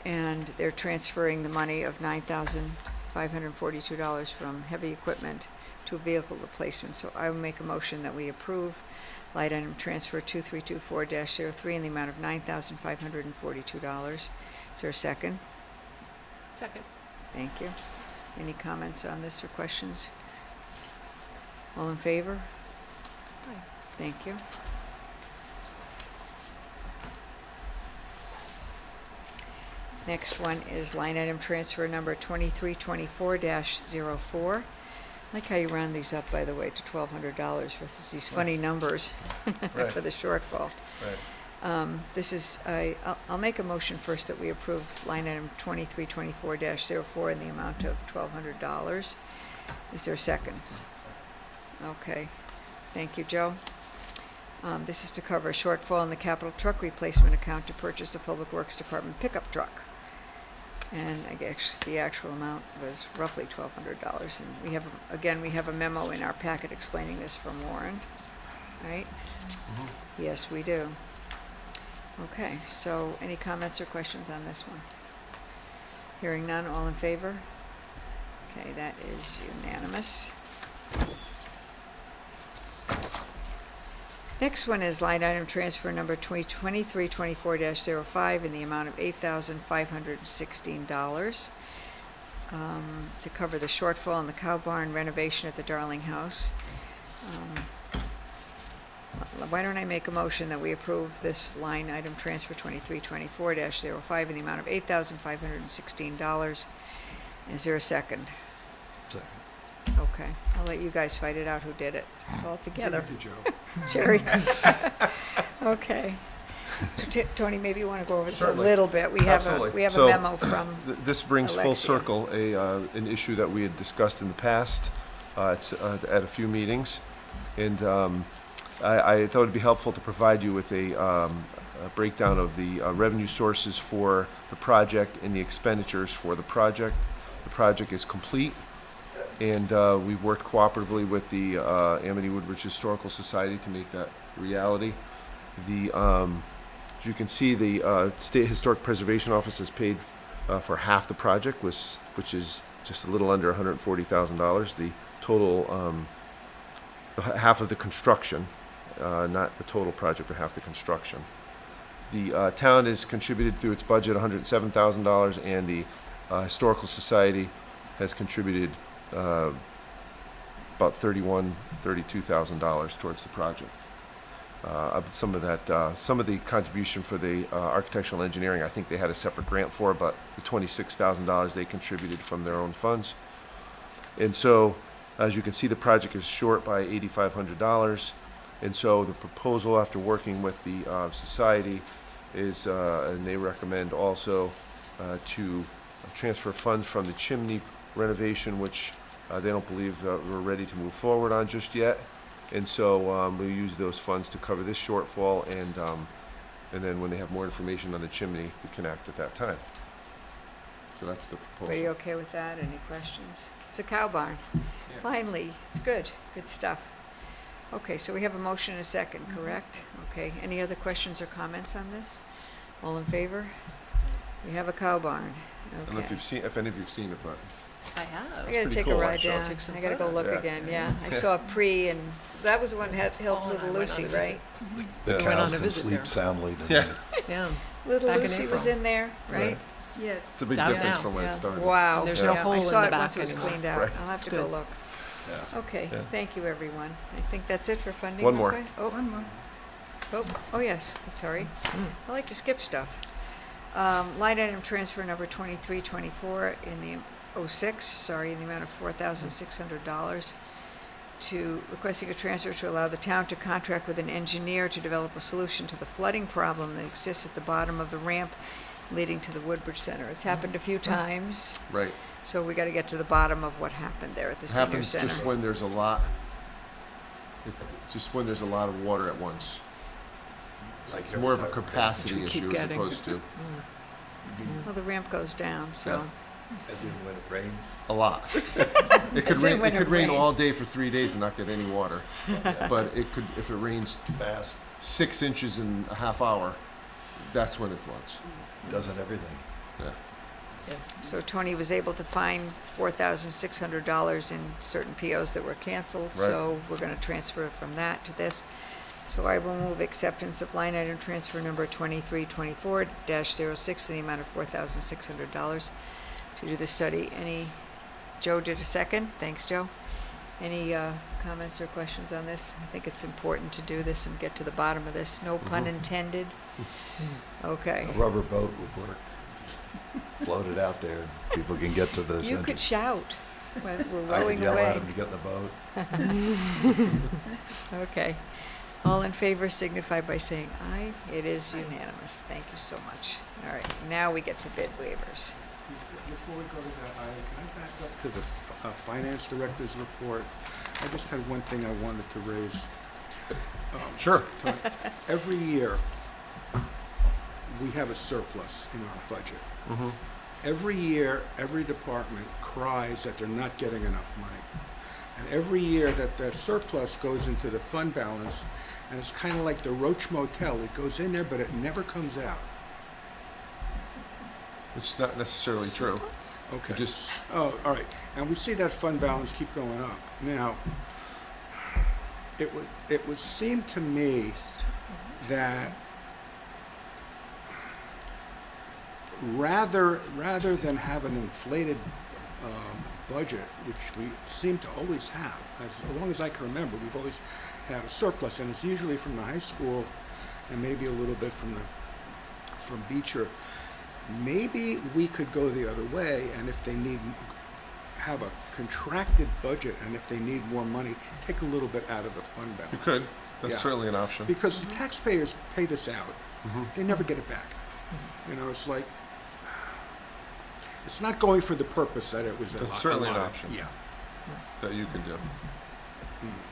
And they're transferring the money of $9,542 from heavy equipment to vehicle replacement. So I will make a motion that we approve line item transfer 2324-03 in the amount of $9,542. Is there a second? Second. Thank you. Any comments on this or questions? All in favor? Aye. Thank you. Next one is line item transfer number 2324-04. I like how you round these up, by the way, to $1,200 versus these funny numbers Right. for the shortfall. Right. This is, I'll make a motion first that we approve line item 2324-04 in the amount of $1,200. Is there a second? Okay. Thank you, Joe. This is to cover a shortfall in the capital truck replacement account to purchase a Public Works Department pickup truck. And I guess the actual amount was roughly $1,200. And we have, again, we have a memo in our packet explaining this from Warren, right? Yes, we do. Okay, so any comments or questions on this one? Hearing none, all in favor? Okay, that is unanimous. Next one is line item transfer number 2324-05 in the amount of $8,516 to cover the shortfall in the cow barn renovation at the Darling House. Why don't I make a motion that we approve this line item transfer 2324-05 in the amount of $8,516. Is there a second? Second. Okay, I'll let you guys fight it out who did it. It's all together. Thank you, Joe. Jerry. Okay. Tony, maybe you want to go over this a Certainly. little bit. We have a Absolutely. So, memo from, This brings full Alexia. circle an issue that we had discussed in the past at a few meetings. And I thought it'd be helpful to provide you with a breakdown of the revenue sources for the project and the expenditures for the project. The project is complete, and we've worked cooperatively with the Amity Woodbridge Historical Society to make that reality. The you can see, the State Historic Preservation Office has paid for half the project, which is just a little under $140,000. The total, half of the construction, not the total project, but half the construction. The town has contributed through its budget $107,000, and the Historical Society has contributed about $32,000 towards the project. Some of the contribution for the architectural engineering, I think they had a separate grant for, but the $26,000 they contributed from their own funds. And so, as you can see, the project is short by $8,500. And so the proposal, after working with the society, is, and they recommend also to transfer funds from the chimney renovation, which they don't believe we're ready to move forward on just yet. And so we'll use those funds to cover this shortfall, and then when they have more information on the chimney, we can act at that time. So that's the proposal. Are you okay with that? Any questions? It's a cow barn. Finally, it's good. Good stuff. Okay, so we have a motion and a second, correct? Okay, any other questions or comments on this? All in favor? We have a cow barn. I don't know if Okay. if any of you've seen it, but I have. I gotta pretty take a cool, ride actually. down. Take some I gotta go photos. look Yeah. again, yeah. I saw Pre, and that was the one that helped Oh, and I little went on Lucy, a right? visit. The We went on cows a can visit sleep there. soundly tonight. Yeah. Yeah. Little Back in Lucy was April. in there, right? Yes. it's a big out difference now. from when Yeah. it started. Wow. There's no Yeah, hole I in saw the it once back it was anymore. cleaned out. Right. I'll have to Good. go look. Yeah. Okay, Yeah. thank you, everyone. I think that's it for funding. One more. okay? Oh, One more. oh, yes, sorry. I like to skip stuff. Line item transfer number 2324 in the, in the amount of $4,600 to requesting a transfer to allow the town to contract with an engineer to develop a solution to the flooding problem that exists at the bottom of the ramp leading to the Woodbridge Center. It's happened a few times, Right. so we gotta get to the bottom of what happened there at the It senior happens center. just when there's a lot. Just when there's a lot of water at once. It's more of a capacity Keep issue as getting. opposed to Well, the ramp goes down, so. As in when it rains. a lot. It could As in rain. when It it could rain all rains. day for 3 days and not get any water. But it could, if it rains Fast, 6 inches in a half hour, that's when it floods. does it everything. Yeah. So Tony was able to find $4,600 in certain POs that were canceled, so we're gonna transfer from that to this. So I will move acceptance of line item transfer number 2324-06 in the amount of $4,600 to do the study. Joe did a second, thanks, Joe. Any comments or questions on this? I think it's important to do this and get to the bottom of this, no pun intended. Okay. A rubber boat would work. Just float it out there. People can get to the You center. could shout when we're I rowing could yell at away. them to get in the boat. Okay. All in favor signify by saying aye. It is unanimous. Thank you so much. All right, now we get to bid waivers. Before we go to that, can I back up to the finance director's report? I just had one thing I wanted to raise. Sure. Every year, we have a surplus in our budget. Every year, every department cries that they're not getting enough money. And every year that surplus goes into the fund balance, and it's kind of like the Roach Motel. It goes in there, but it never comes out. It's not necessarily true. Okay. Just- Oh, all right. And we see that fund balance keep going up. Now, it would seem to me that rather than have an inflated budget, which we seem to always have, as long as I can remember, we've always had a surplus, and it's usually from the high school and maybe a little bit from Beecher. Maybe we could go the other way, and if they have a contracted budget, and if they need more money, take a little bit out of the fund balance. You could. That's Yeah. certainly an option. Because the taxpayers pay this out. They never get it back. It's like, it's not going for the purpose that it was. That's certainly an allotted. option. Yeah. That you can do.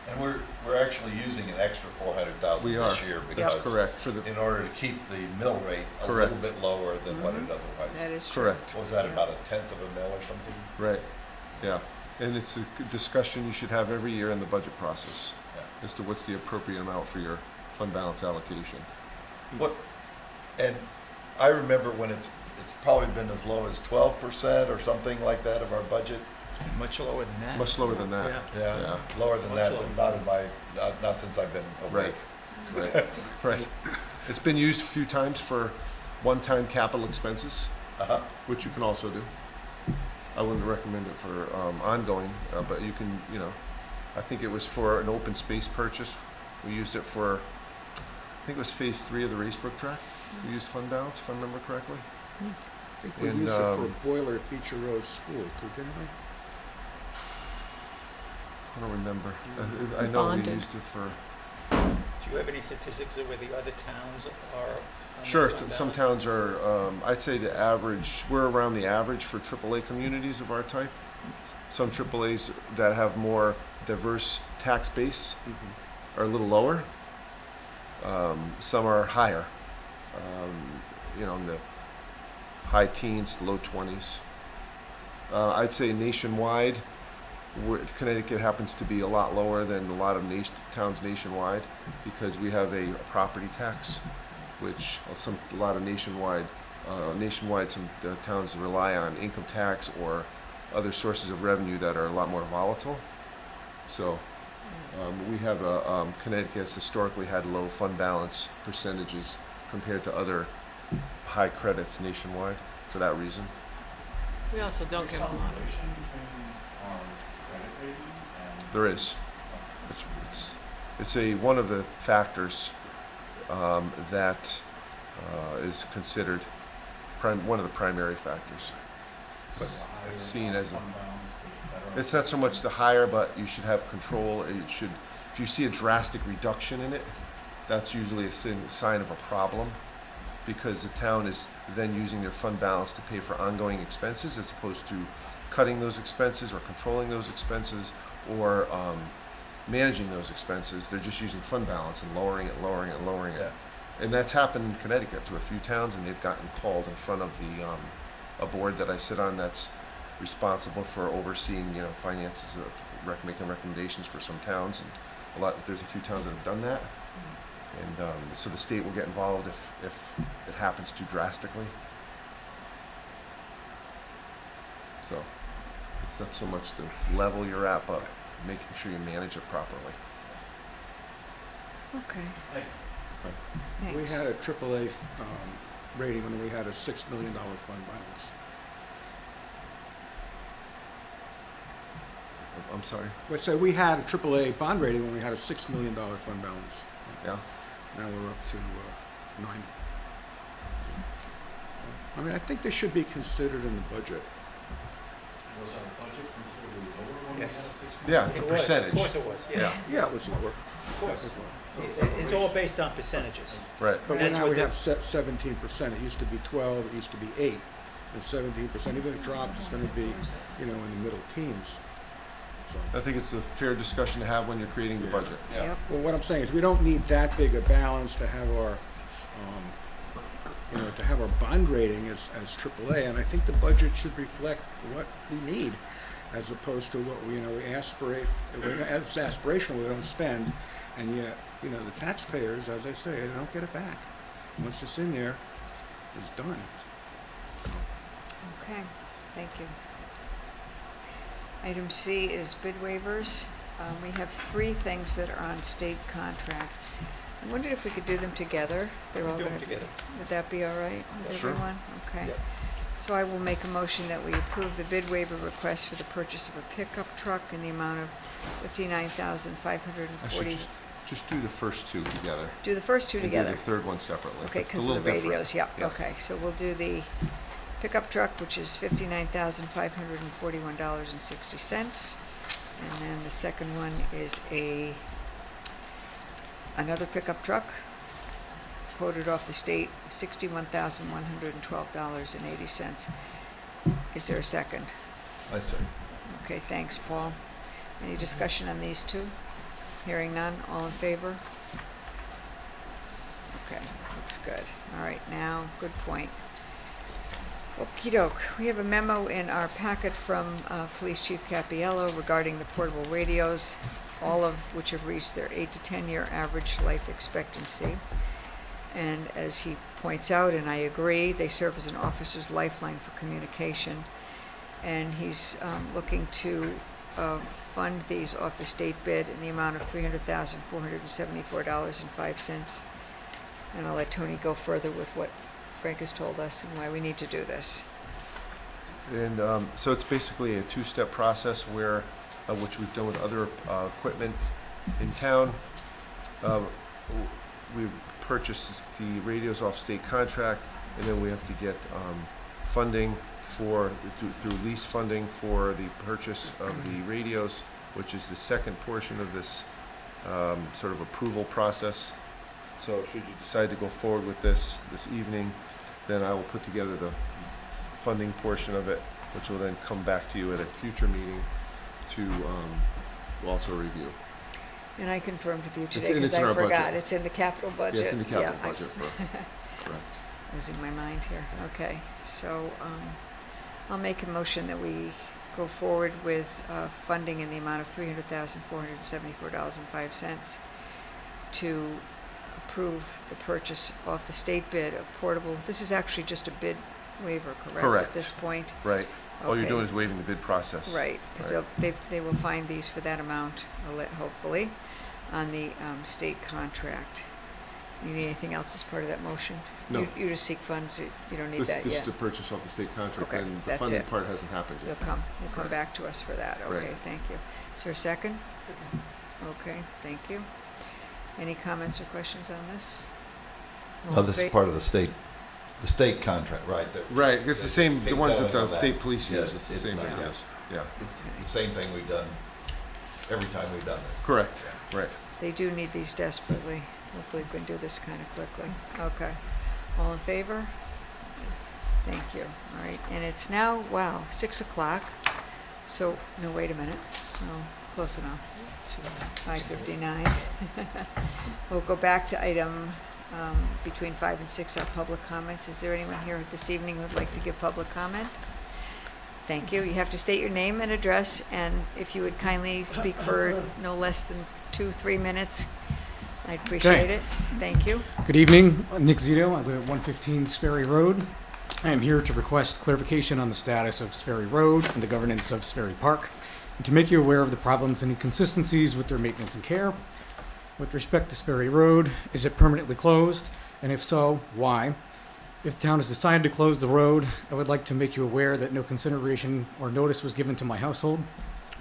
And we're actually using an extra 400,000 We are. this year That's because correct. For the in order to keep the mill rate a Correct. little bit lower than what it otherwise. That is true. correct. What was that, about a tenth of a mil or something? Right. Yeah. And it's a good discussion you should have every year in the budget process Yeah. as to what's the appropriate amount for your fund balance allocation. What, And I remember when it's probably been as low as 12% or something like that of our budget. Much lower than that. Much lower than that. Yeah. Yeah, lower than that, but not in my, not since I've been awake. Right, right. It's been used a few times for one-time capital expenses, Uh-huh. which you can also do. I wouldn't recommend it for ongoing, but you can, I think it was for an open space purchase. We used it for, I think it was phase 3 of the Racebrook track. We used fund balance, if I remember correctly. I think we And, used it for a boiler at Beecher Road School, too, didn't we? I don't remember. I know we Bonded. used it for. Do you have any statistics of where the other towns are? on Sure, that fund some balance? towns are, I'd say the average, we're around the average for AAA communities of our type. Some AAAs that have more diverse tax base are a little lower. Some are higher, in the high teens, low 20s. I'd say nationwide, Connecticut happens to be a lot lower than a lot of towns nationwide because we have a property tax, which a lot of nationwide some towns rely on income tax or other sources of revenue that are a lot more volatile. So we have Connecticut has historically had low fund balance percentages compared to other high credits nationwide for that reason. We also don't get a lot of. There is. It's one of the factors that is considered one of the primary factors. But it's seen as it's not so much the higher, but you should have control. If you see a drastic reduction in it, that's usually a sign of a problem, because the town is then using their fund balance to pay for ongoing expenses as opposed to cutting those expenses or controlling those expenses or managing those expenses. They're just using fund balance and lowering it. Yeah. And that's happened in Connecticut to a few towns, and they've gotten called in front of a board that I sit on that's responsible for overseeing, finances of making recommendations for some towns, and there's a few towns that have done that. And so the state will get involved if it happens too drastically. So it's not so much the level you're at, but making sure you manage it properly. Okay, We thanks. had a AAA rating when we had a $6 million fund balance. I'm sorry. Let's say we had a AAA bond rating when we had a $6 million fund balance. Yeah. Now we're up to 9. I mean, I think this should be considered in the budget. Was our budget considerably lower when Yes. Yeah, it's a It was, percentage. Of course it was, yeah. Yeah, it was lower. Of course. It's all based on percentages. Right. But That's now what we the- have 17%. It used to be 12, it used to be 8, and 17%. Even if it drops, it's going to be, in the middle teens. So, I think it's a fair discussion to have when you're creating the budget. Yep, well, what I'm saying is we don't need that big a balance to have our, to have our bond rating as AAA, and I think the budget should reflect what we need, as opposed to what we aspirate. It's aspirational, we don't spend, and yet, the taxpayers, as I say, they don't get it back. Once it's in there, it's done. okay, thank you. Item C is bid waivers. We have 3 things that are on state contract. I wondered if we could do them together. They're all Do them gonna- together. Would that be all right with Sure. everyone? Okay. Yep. So I will make a motion that we approve the bid waiver request for the purchase of a pickup truck in the amount of Actually, $59,540. just do the first two together. Do the first 2 And together. do the third one separately. Okay, It's a because little of the different. radios, yeah, Yeah. okay. So we'll do the pickup truck, which is $59,541.60. And then the second one is another pickup truck, quoted off the state, $61,112.80. Is there a second? I see. Okay, thanks, Paul. Any discussion on these 2? Hearing none, all in favor? Okay, looks good. All right, now, good point. Okey-doke, we have a memo in our packet from Police Chief Capiello regarding the portable radios, all of which have reached their 8 to 10 year average life expectancy. And as he points out, and I agree, they serve as an officer's lifeline for communication. And he's looking to fund these off the state bid in the amount of $300,474.05. And I'll let Tony go further with what Frank has told us and why we need to do this. And so it's basically a two-step process where, which we've done with other equipment in town. We purchased the radios off state contract, and then we have to get funding through lease funding for the purchase of the radios, which is the second portion of this sort of approval process. So should you decide to go forward with this evening, then I will put together the funding portion of it, which will then come back to you at a future meeting to also review. And I confirmed with you today and because it's in I our forgot. budget. It's in the capital budget. Yeah, it's in the capital I- budget for, correct. Losing my mind here. Okay, so I'll make a motion that we go forward with funding in the amount of $300,474.05 to approve the purchase off the state bid of portable. This is actually just a bid waiver, correct? Correct. At this point, Right. All you're Okay. doing is waiving the bid process. right? Because they will find these for that amount, hopefully, on the state contract. You need anything else as part of that motion? No. You just seek funds. You don't need This that is yet. the purchase off the state contract, Okay, and the that's funding it. part hasn't happened You'll yet. come Right. back to us for that. Okay, Right. thank you. Is there a second? Okay, thank you. Any comments or questions on this? Oh, this is part of the state contract, right? Right, it's the same, the ones that the Detailing of state police Yeah, use, it's the same not- thing, yeah. yes, yeah. It's the same thing we've done every time we've done this. Correct, right. They do need these desperately. Hopefully we can do this kind of quickly. Okay. All in favor? Thank you. All right, and it's now, 6 o'clock. So, no, wait a minute. Oh, close enough. 5:59. We'll go back to item between 5 and 6, our public comments. Is there anyone here this evening who would like to give public comment? Thank you. You have to state your name and address, and if you would kindly speak for no less than 2-3 minutes, I'd appreciate it. Thank you. Good evening, I'm Nick Zito. I live at 115 Sperry Road. I am here to request clarification on the status of Sperry Road and the governance of Sperry Park, and to make you aware of the problems and inconsistencies with their maintenance and care. With respect to Sperry Road, is it permanently closed? And if so, why? If the town has decided to close the road, I would like to make you aware that no consideration or notice was given to my household.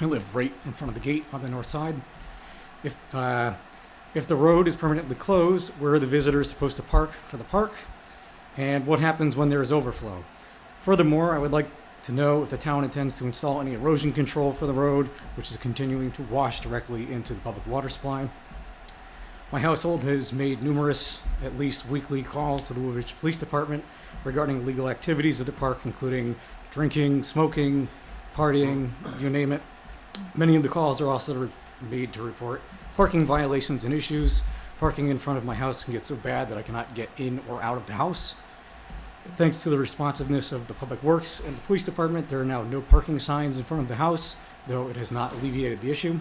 I live right in front of the gate on the north side. If the road is permanently closed, where are the visitors supposed to park for the park? And what happens when there is overflow? Furthermore, I would like to know if the town intends to install any erosion control for the road, which is continuing to wash directly into the public water supply. My household has made numerous, at least weekly, calls to the Woodbridge Police Department regarding illegal activities at the park, including drinking, smoking, partying, you name it. Many of the calls are also made to report parking violations and issues. Parking in front of my house can get so bad that I cannot get in or out of the house. Thanks to the responsiveness of the Public Works and the Police Department, there are now no parking signs in front of the house, though it has not alleviated the issue.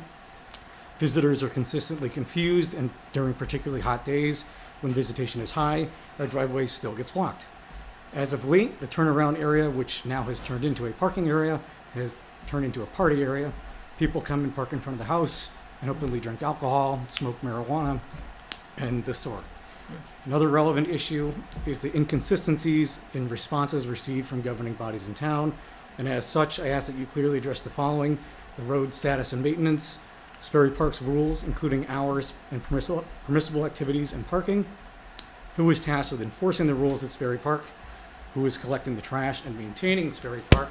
Visitors are consistently confused, and during particularly hot days, when visitation is high, our driveway still gets blocked. As of late, the turnaround area, which now has turned into a parking area, has turned into a party area. People come and park in front of the house and openly drink alcohol, smoke marijuana, and the sort. Another relevant issue is the inconsistencies in responses received from governing bodies in town, and as such, I ask that you clearly address the following: the road status and maintenance, Sperry Park's rules, including hours and permissible activities and parking, who is tasked with enforcing the rules at Sperry Park, who is collecting the trash and maintaining Sperry Park,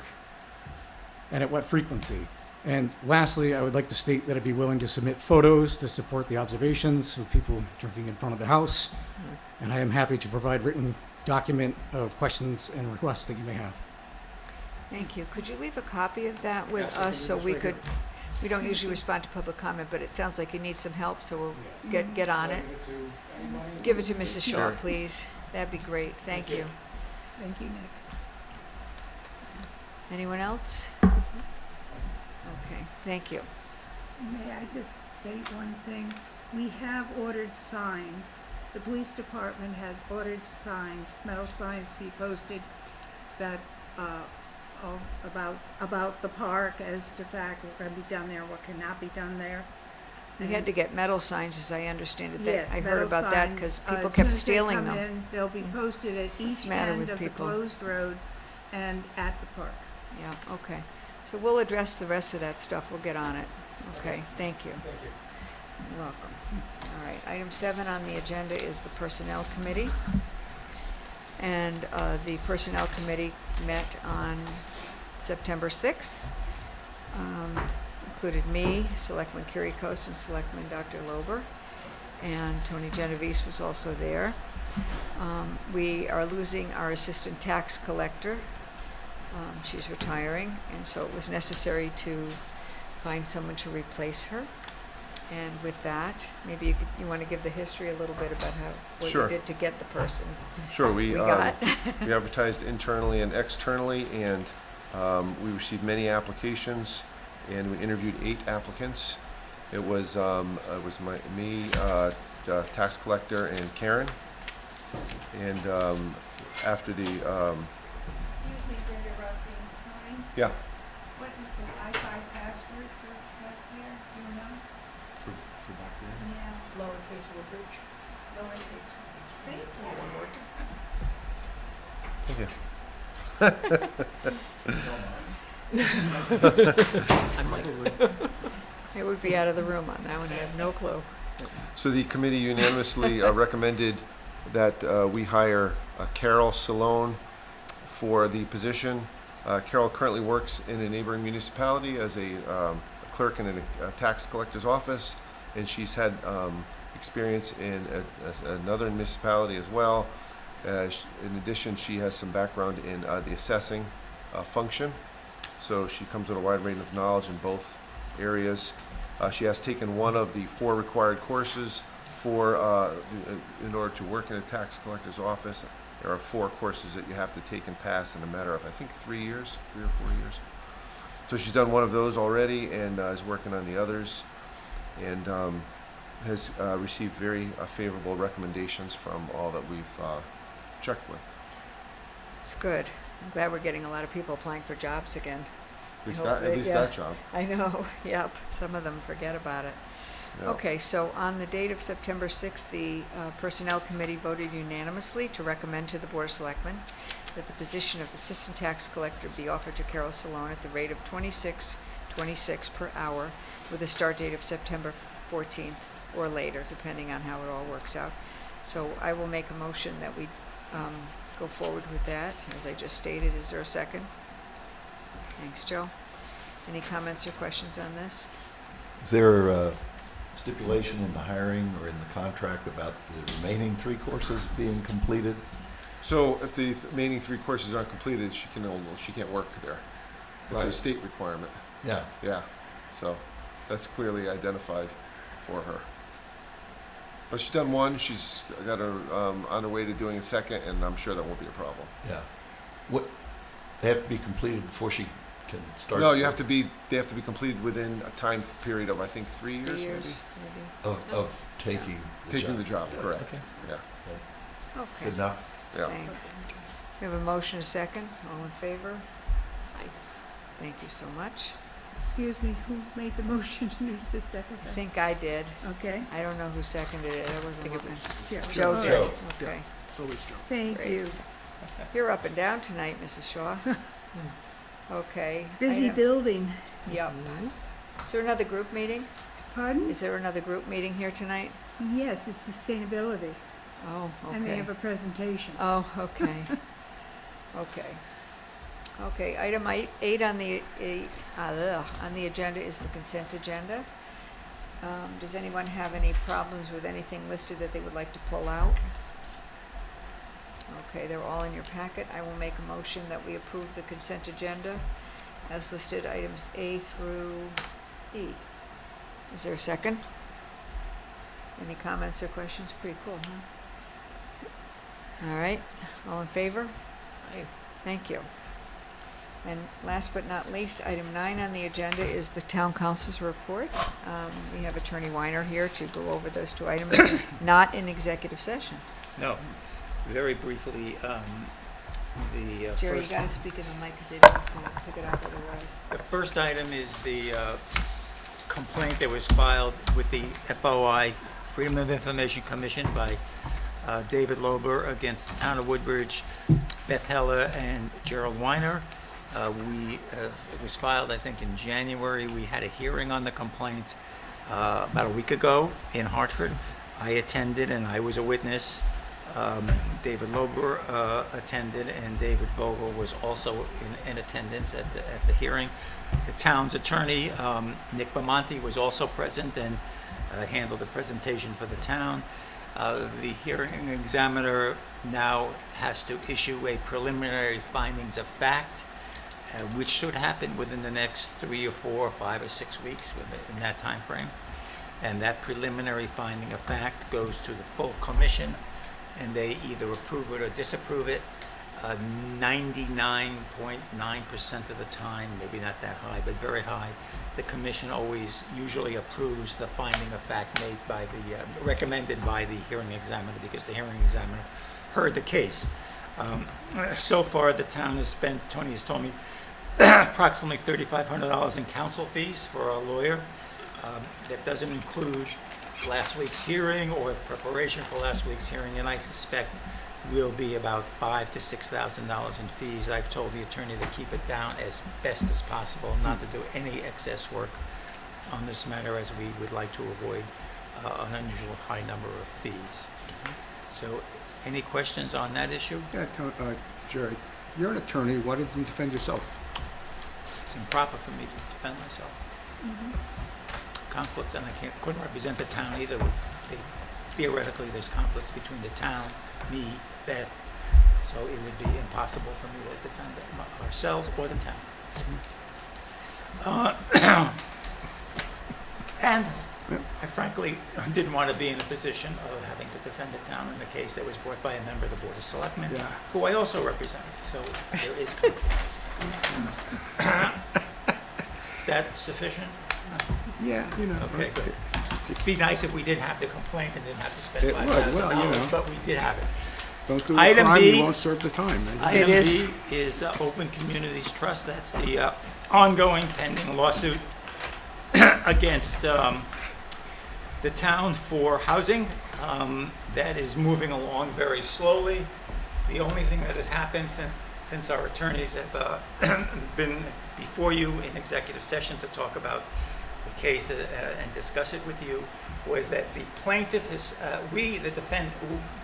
and at what frequency. And lastly, I would like to state that I'd be willing to submit photos to support the observations of people drinking in front of the house, and I am happy to provide written document of questions and requests that you may have. Thank you. Could you leave a copy of that with us so we could, we don't usually respond to public comment, but it sounds like you need some help, so we'll get on it. Give it to Mrs. Shaw, Sure. please. That'd be great. Thank you. Thank you, Nick. Anyone else? Okay, thank you. May I just state one thing? We have ordered signs the police department has ordered signs, metal signs to be posted that, about the park as to fact what can be done there, what cannot be done there. We had to get metal signs, as I understand it. That- Yes, I heard metal about that signs, because as people soon kept as they stealing come them. in, they'll be posted at What's each the matter end with of the people? closed road and at the park. Yeah, okay. So we'll address the rest of that stuff. We'll get on it. Okay, thank you. Thank you. You're welcome. All right, item 7 on the agenda is the Personnel Committee. And the Personnel Committee met on September 6th. Included me, Selectman Kirikos, and Selectman Dr. Lober. And Tony Genovese was also there. We are losing our assistant tax collector. She's retiring, and so it was necessary to find someone to replace her. And with that, maybe you want to give the history a little bit about what you Sure. did to get the person Sure, we got. we advertised internally and externally, and we received many applications, and we interviewed 8 applicants. It was me, the tax collector, and Karen. And after the Excuse me for interrupting, Tony. yeah, What is the Wi-Fi password for that there? Do you know? for Dr. Yeah, Lowercase Woodbridge. lowercase. Thank you. Thank you. It would be out of the room on that one. I have no clue. So the committee unanimously recommended that we hire Carol Salone for the position. Carol currently works in a neighboring municipality as a clerk in a tax collector's office, and she's had experience in another municipality as well. In addition, she has some background in the assessing function, so she comes with a wide range of knowledge in both areas. She has taken one of the 4 required courses in order to work in a tax collector's office. There are 4 courses that you have to take and pass in a matter of, I think, 3 or 4 years. So she's done one of those already and is working on the others, and has received very favorable recommendations from all that we've checked with. It's good. I'm glad we're getting a lot of people applying for jobs again. At least hope that, at least yeah. that job. I know, yep. Some of them forget about it. Yeah. Okay, so on the date of September 6th, the Personnel Committee voted unanimously to recommend to the Board of Selectmen that the position of Assistant Tax Collector be offered to Carol Salone at the rate of $26.26 per hour with a start date of September 14th or later, depending on how it all works out. So I will make a motion that we go forward with that, as I just stated. Is there a second? Thanks, Joe. Any comments or questions on this? Is there a stipulation in the hiring or in the contract about the remaining 3 courses being completed? So if the remaining 3 courses aren't completed, she can't work there. It's a Right. state requirement. Yeah. Yeah, so that's clearly identified for her. But she's done one, she's got her on her way to doing a second, and I'm sure that won't be a problem. Yeah. What, they have to be completed before she can start? No, they have to be completed within a time period of, I think, 3 years, 3 maybe? years, Of taking the job? Taking the job, correct, Okay. yeah, maybe? Good Okay, enough? yeah. thanks. We have a motion, a second. All in favor? Aye. Thank you so much. Excuse me, who made the motion to do the second? I think I did. Okay. I don't know who seconded it. I wasn't looking. Joe. Joe Oh, did. Joe. Okay. Always Joe. Thank Great. you. You're up and down tonight, Mrs. Shaw. Okay. Busy item- building. Yep. Is there another group meeting? Pardon? Is there another group meeting here tonight? Yes, it's sustainability, Oh, and they have okay. a presentation. Oh, okay. Okay. Okay, item 8 on the agenda is the consent agenda. Does anyone have any problems with anything listed that they would like to pull out? Okay, they're all in your packet. I will make a motion that we approve the consent agenda as listed, items A through E. Is there a second? Any comments or questions? Pretty cool, huh? All right, all in favor? Aye. Thank you. And last but not least, item 9 on the agenda is the town council's report. We have Attorney Weiner here to go over those 2 items, not in executive session. No, very briefly, the Jerry, you first, gotta speak in the mic because they don't pick it up otherwise. the first item is the complaint that was filed with the FOI, Freedom of Information Commission, by David Lober against the town of Woodbridge, Beth Heller, and Gerald Weiner. It was filed, I think, in January. We had a hearing on the complaint about a week ago in Hartford. I attended and I was a witness. David Lober attended, and David Vogel was also in attendance at the hearing. The town's attorney, Nick Bamonte, was also present and handled the presentation for the town. The hearing examiner now has to issue a preliminary findings of fact, which should happen within the next 3 or 4 or 5 or 6 weeks in that time frame. And that preliminary finding of fact goes to the full commission, and they either approve it or disapprove it. 99.9% of the time, maybe not that high, but very high, the commission always usually approves the finding of fact made by the, recommended by the hearing examiner, because the hearing examiner heard the case. So far, the town has spent, Tony has told me, approximately $3,500 in counsel fees for our lawyer. That doesn't include last week's hearing or preparation for last week's hearing, and I suspect will be about $5,000 to $6,000 in fees. I've told the attorney to keep it down as best as possible, not to do any excess work on this matter, as we would like to avoid an unusual high number of fees. So, any questions on that issue? Yeah, Jerry, you're an attorney. Why didn't you defend yourself? It's improper for me to defend myself. Conflicts, and couldn't represent the town either. Theoretically, there's conflicts between the town, me, Beth, so it would be impossible for me to defend ourselves or the town. And I frankly didn't want to be in a position of having to defend the town in a case that was brought by a member of the Board of Selectmen, Yeah. who I also represent, so there is conflict. Is that sufficient? Yeah, Okay, good. It'd be nice if we didn't have the complaint and didn't have to spend It would, well, $5,000, but we did have it. Don't do the Item crime, B. you won't serve the time. Item It B is. is Open Communities Trust. That's the ongoing pending lawsuit against the town for housing. That is moving along very slowly. The only thing that has happened since our attorneys have been before you in executive session to talk about the case and discuss it with you was that the plaintiff has, we, the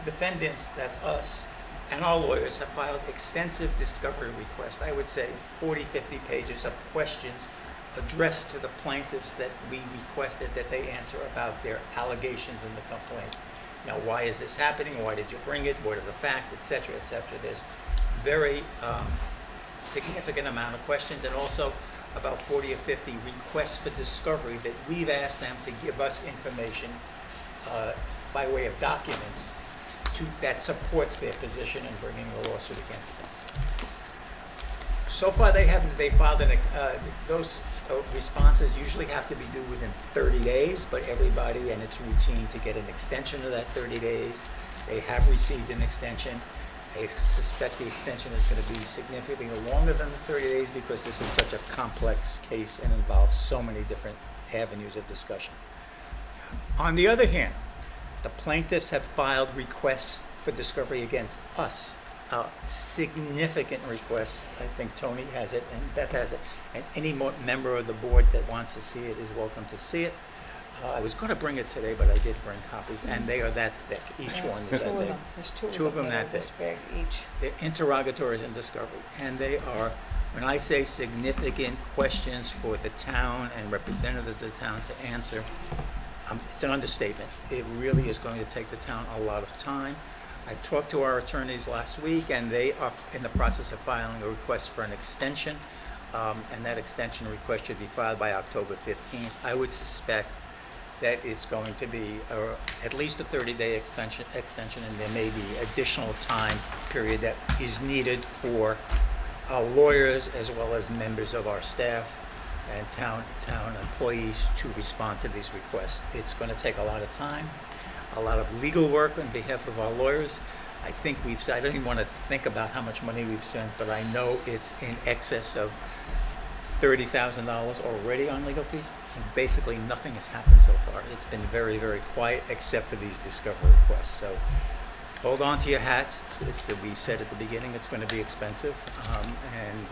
defendants, that's us, and our lawyers have filed extensive discovery requests. I would say 40, 50 pages of questions addressed to the plaintiffs that we requested that they answer about their allegations in the complaint. Now, why is this happening? Why did you bring it? What are the facts, et cetera, et cetera. There's very significant amount of questions, and also about 40 or 50 requests for discovery that we've asked them to give us information by way of documents that supports their position in bringing the lawsuit against us. So far, they filed those responses usually have to be due within 30 days, but everybody, and it's routine to get an extension of that 30 days. They have received an extension. I suspect the extension is going to be significantly longer than the 30 days because this is such a complex case and involves so many different avenues of discussion. On the other hand, the plaintiffs have filed requests for discovery against us. Significant requests. I think Tony has it and Beth has it, and any member of the board that wants to see it is welcome to see it. I was going to bring it today, but I did bring copies, and they are that thick. Each one is that thick. There's Two of them that that are this thick. big each. They're interrogatories and discovery, and they are, when I say significant questions for the town and representatives of the town to answer, it's an understatement. It really is going to take the town a lot of time. I talked to our attorneys last week, and they are in the process of filing a request for an extension, and that extension request should be filed by October 15th. I would suspect that it's going to be at least a 30-day extension, and there may be additional time period that is needed for our lawyers as well as members of our staff and town employees to respond to these requests. It's going to take a lot of time, a lot of legal work on behalf of our lawyers. I think I don't even want to think about how much money we've spent, but I know it's in excess of $30,000 already on legal fees, and basically nothing has happened so far. It's been very, very quiet, except for these discovery requests. So hold on to your hats. We said at the beginning it's going to be expensive, and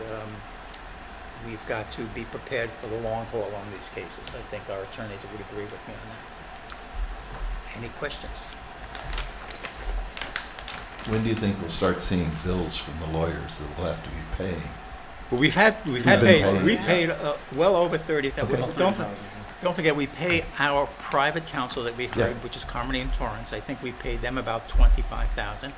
we've got to be prepared for the long haul on these cases. I think our attorneys would agree with me on that. Any questions? When do you think we'll start seeing bills from the lawyers that we'll have to be paying? Well, we've been paying. paid well over 30,000. Okay. Don't forget, we pay our private counsel that we hired, Yeah. which is Carmody and Torrance. I think we paid them about 25,000.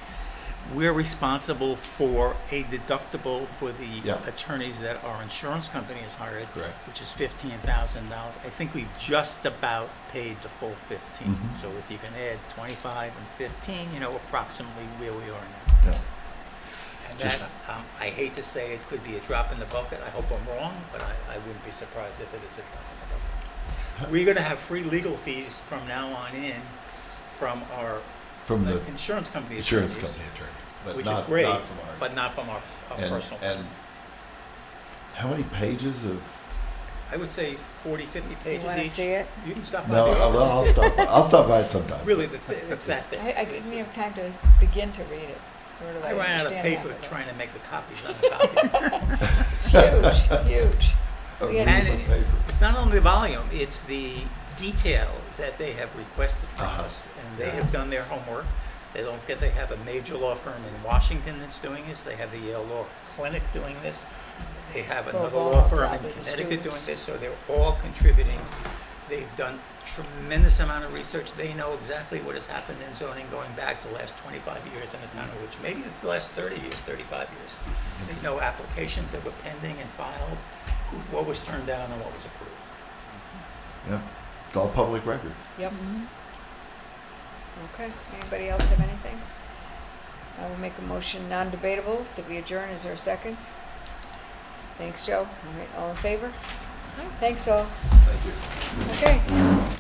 We're responsible for a deductible for the Yeah. attorneys that our insurance company has hired, Correct. which is $15,000. I think we've just about paid the full 15. Mhm. So if you can add 25 and 15, you know approximately where we are now. Yeah. And Just- that, I hate to say it could be a drop in the bucket. I hope I'm wrong, but I wouldn't be surprised if it is a drop in the bucket. We're gonna have free legal fees from now on in from our From the insurance company insurance attorneys, company attorney, but which not, is great, not from ours. but not from our personal. And how many pages of, I would say 40, 50 pages each. wanna see it? You can stop by no, the well, office. I'll stop by it sometime. Really, it's that thick. I didn't have time to begin to read it. Nor do I ran out of understand paper half of it. trying to make the copies on the copy. It's huge, huge. A We had- ream And of paper. it's not only the volume, it's the detail that they have requested from Uh-huh. us, and they Yeah. have done their homework. They don't forget they have a major law firm in Washington that's doing this. They have the Yale Law Clinic doing this. They have another Well, law firm probably in the Connecticut doing students. this, so they're all contributing. They've done tremendous amount of research. They know exactly what has happened in zoning going back the last 25 years in the town of Ridge, maybe the last 30 years, 35 years. They know applications that were pending and filed, what was turned down and what was approved. Yeah, it's all public record. Yep. Okay, anybody else have anything? I will make a motion non-debatable that we adjourn. Is there a second? Thanks, Joe. All right, all in favor? Thanks, all. Thank you. Okay.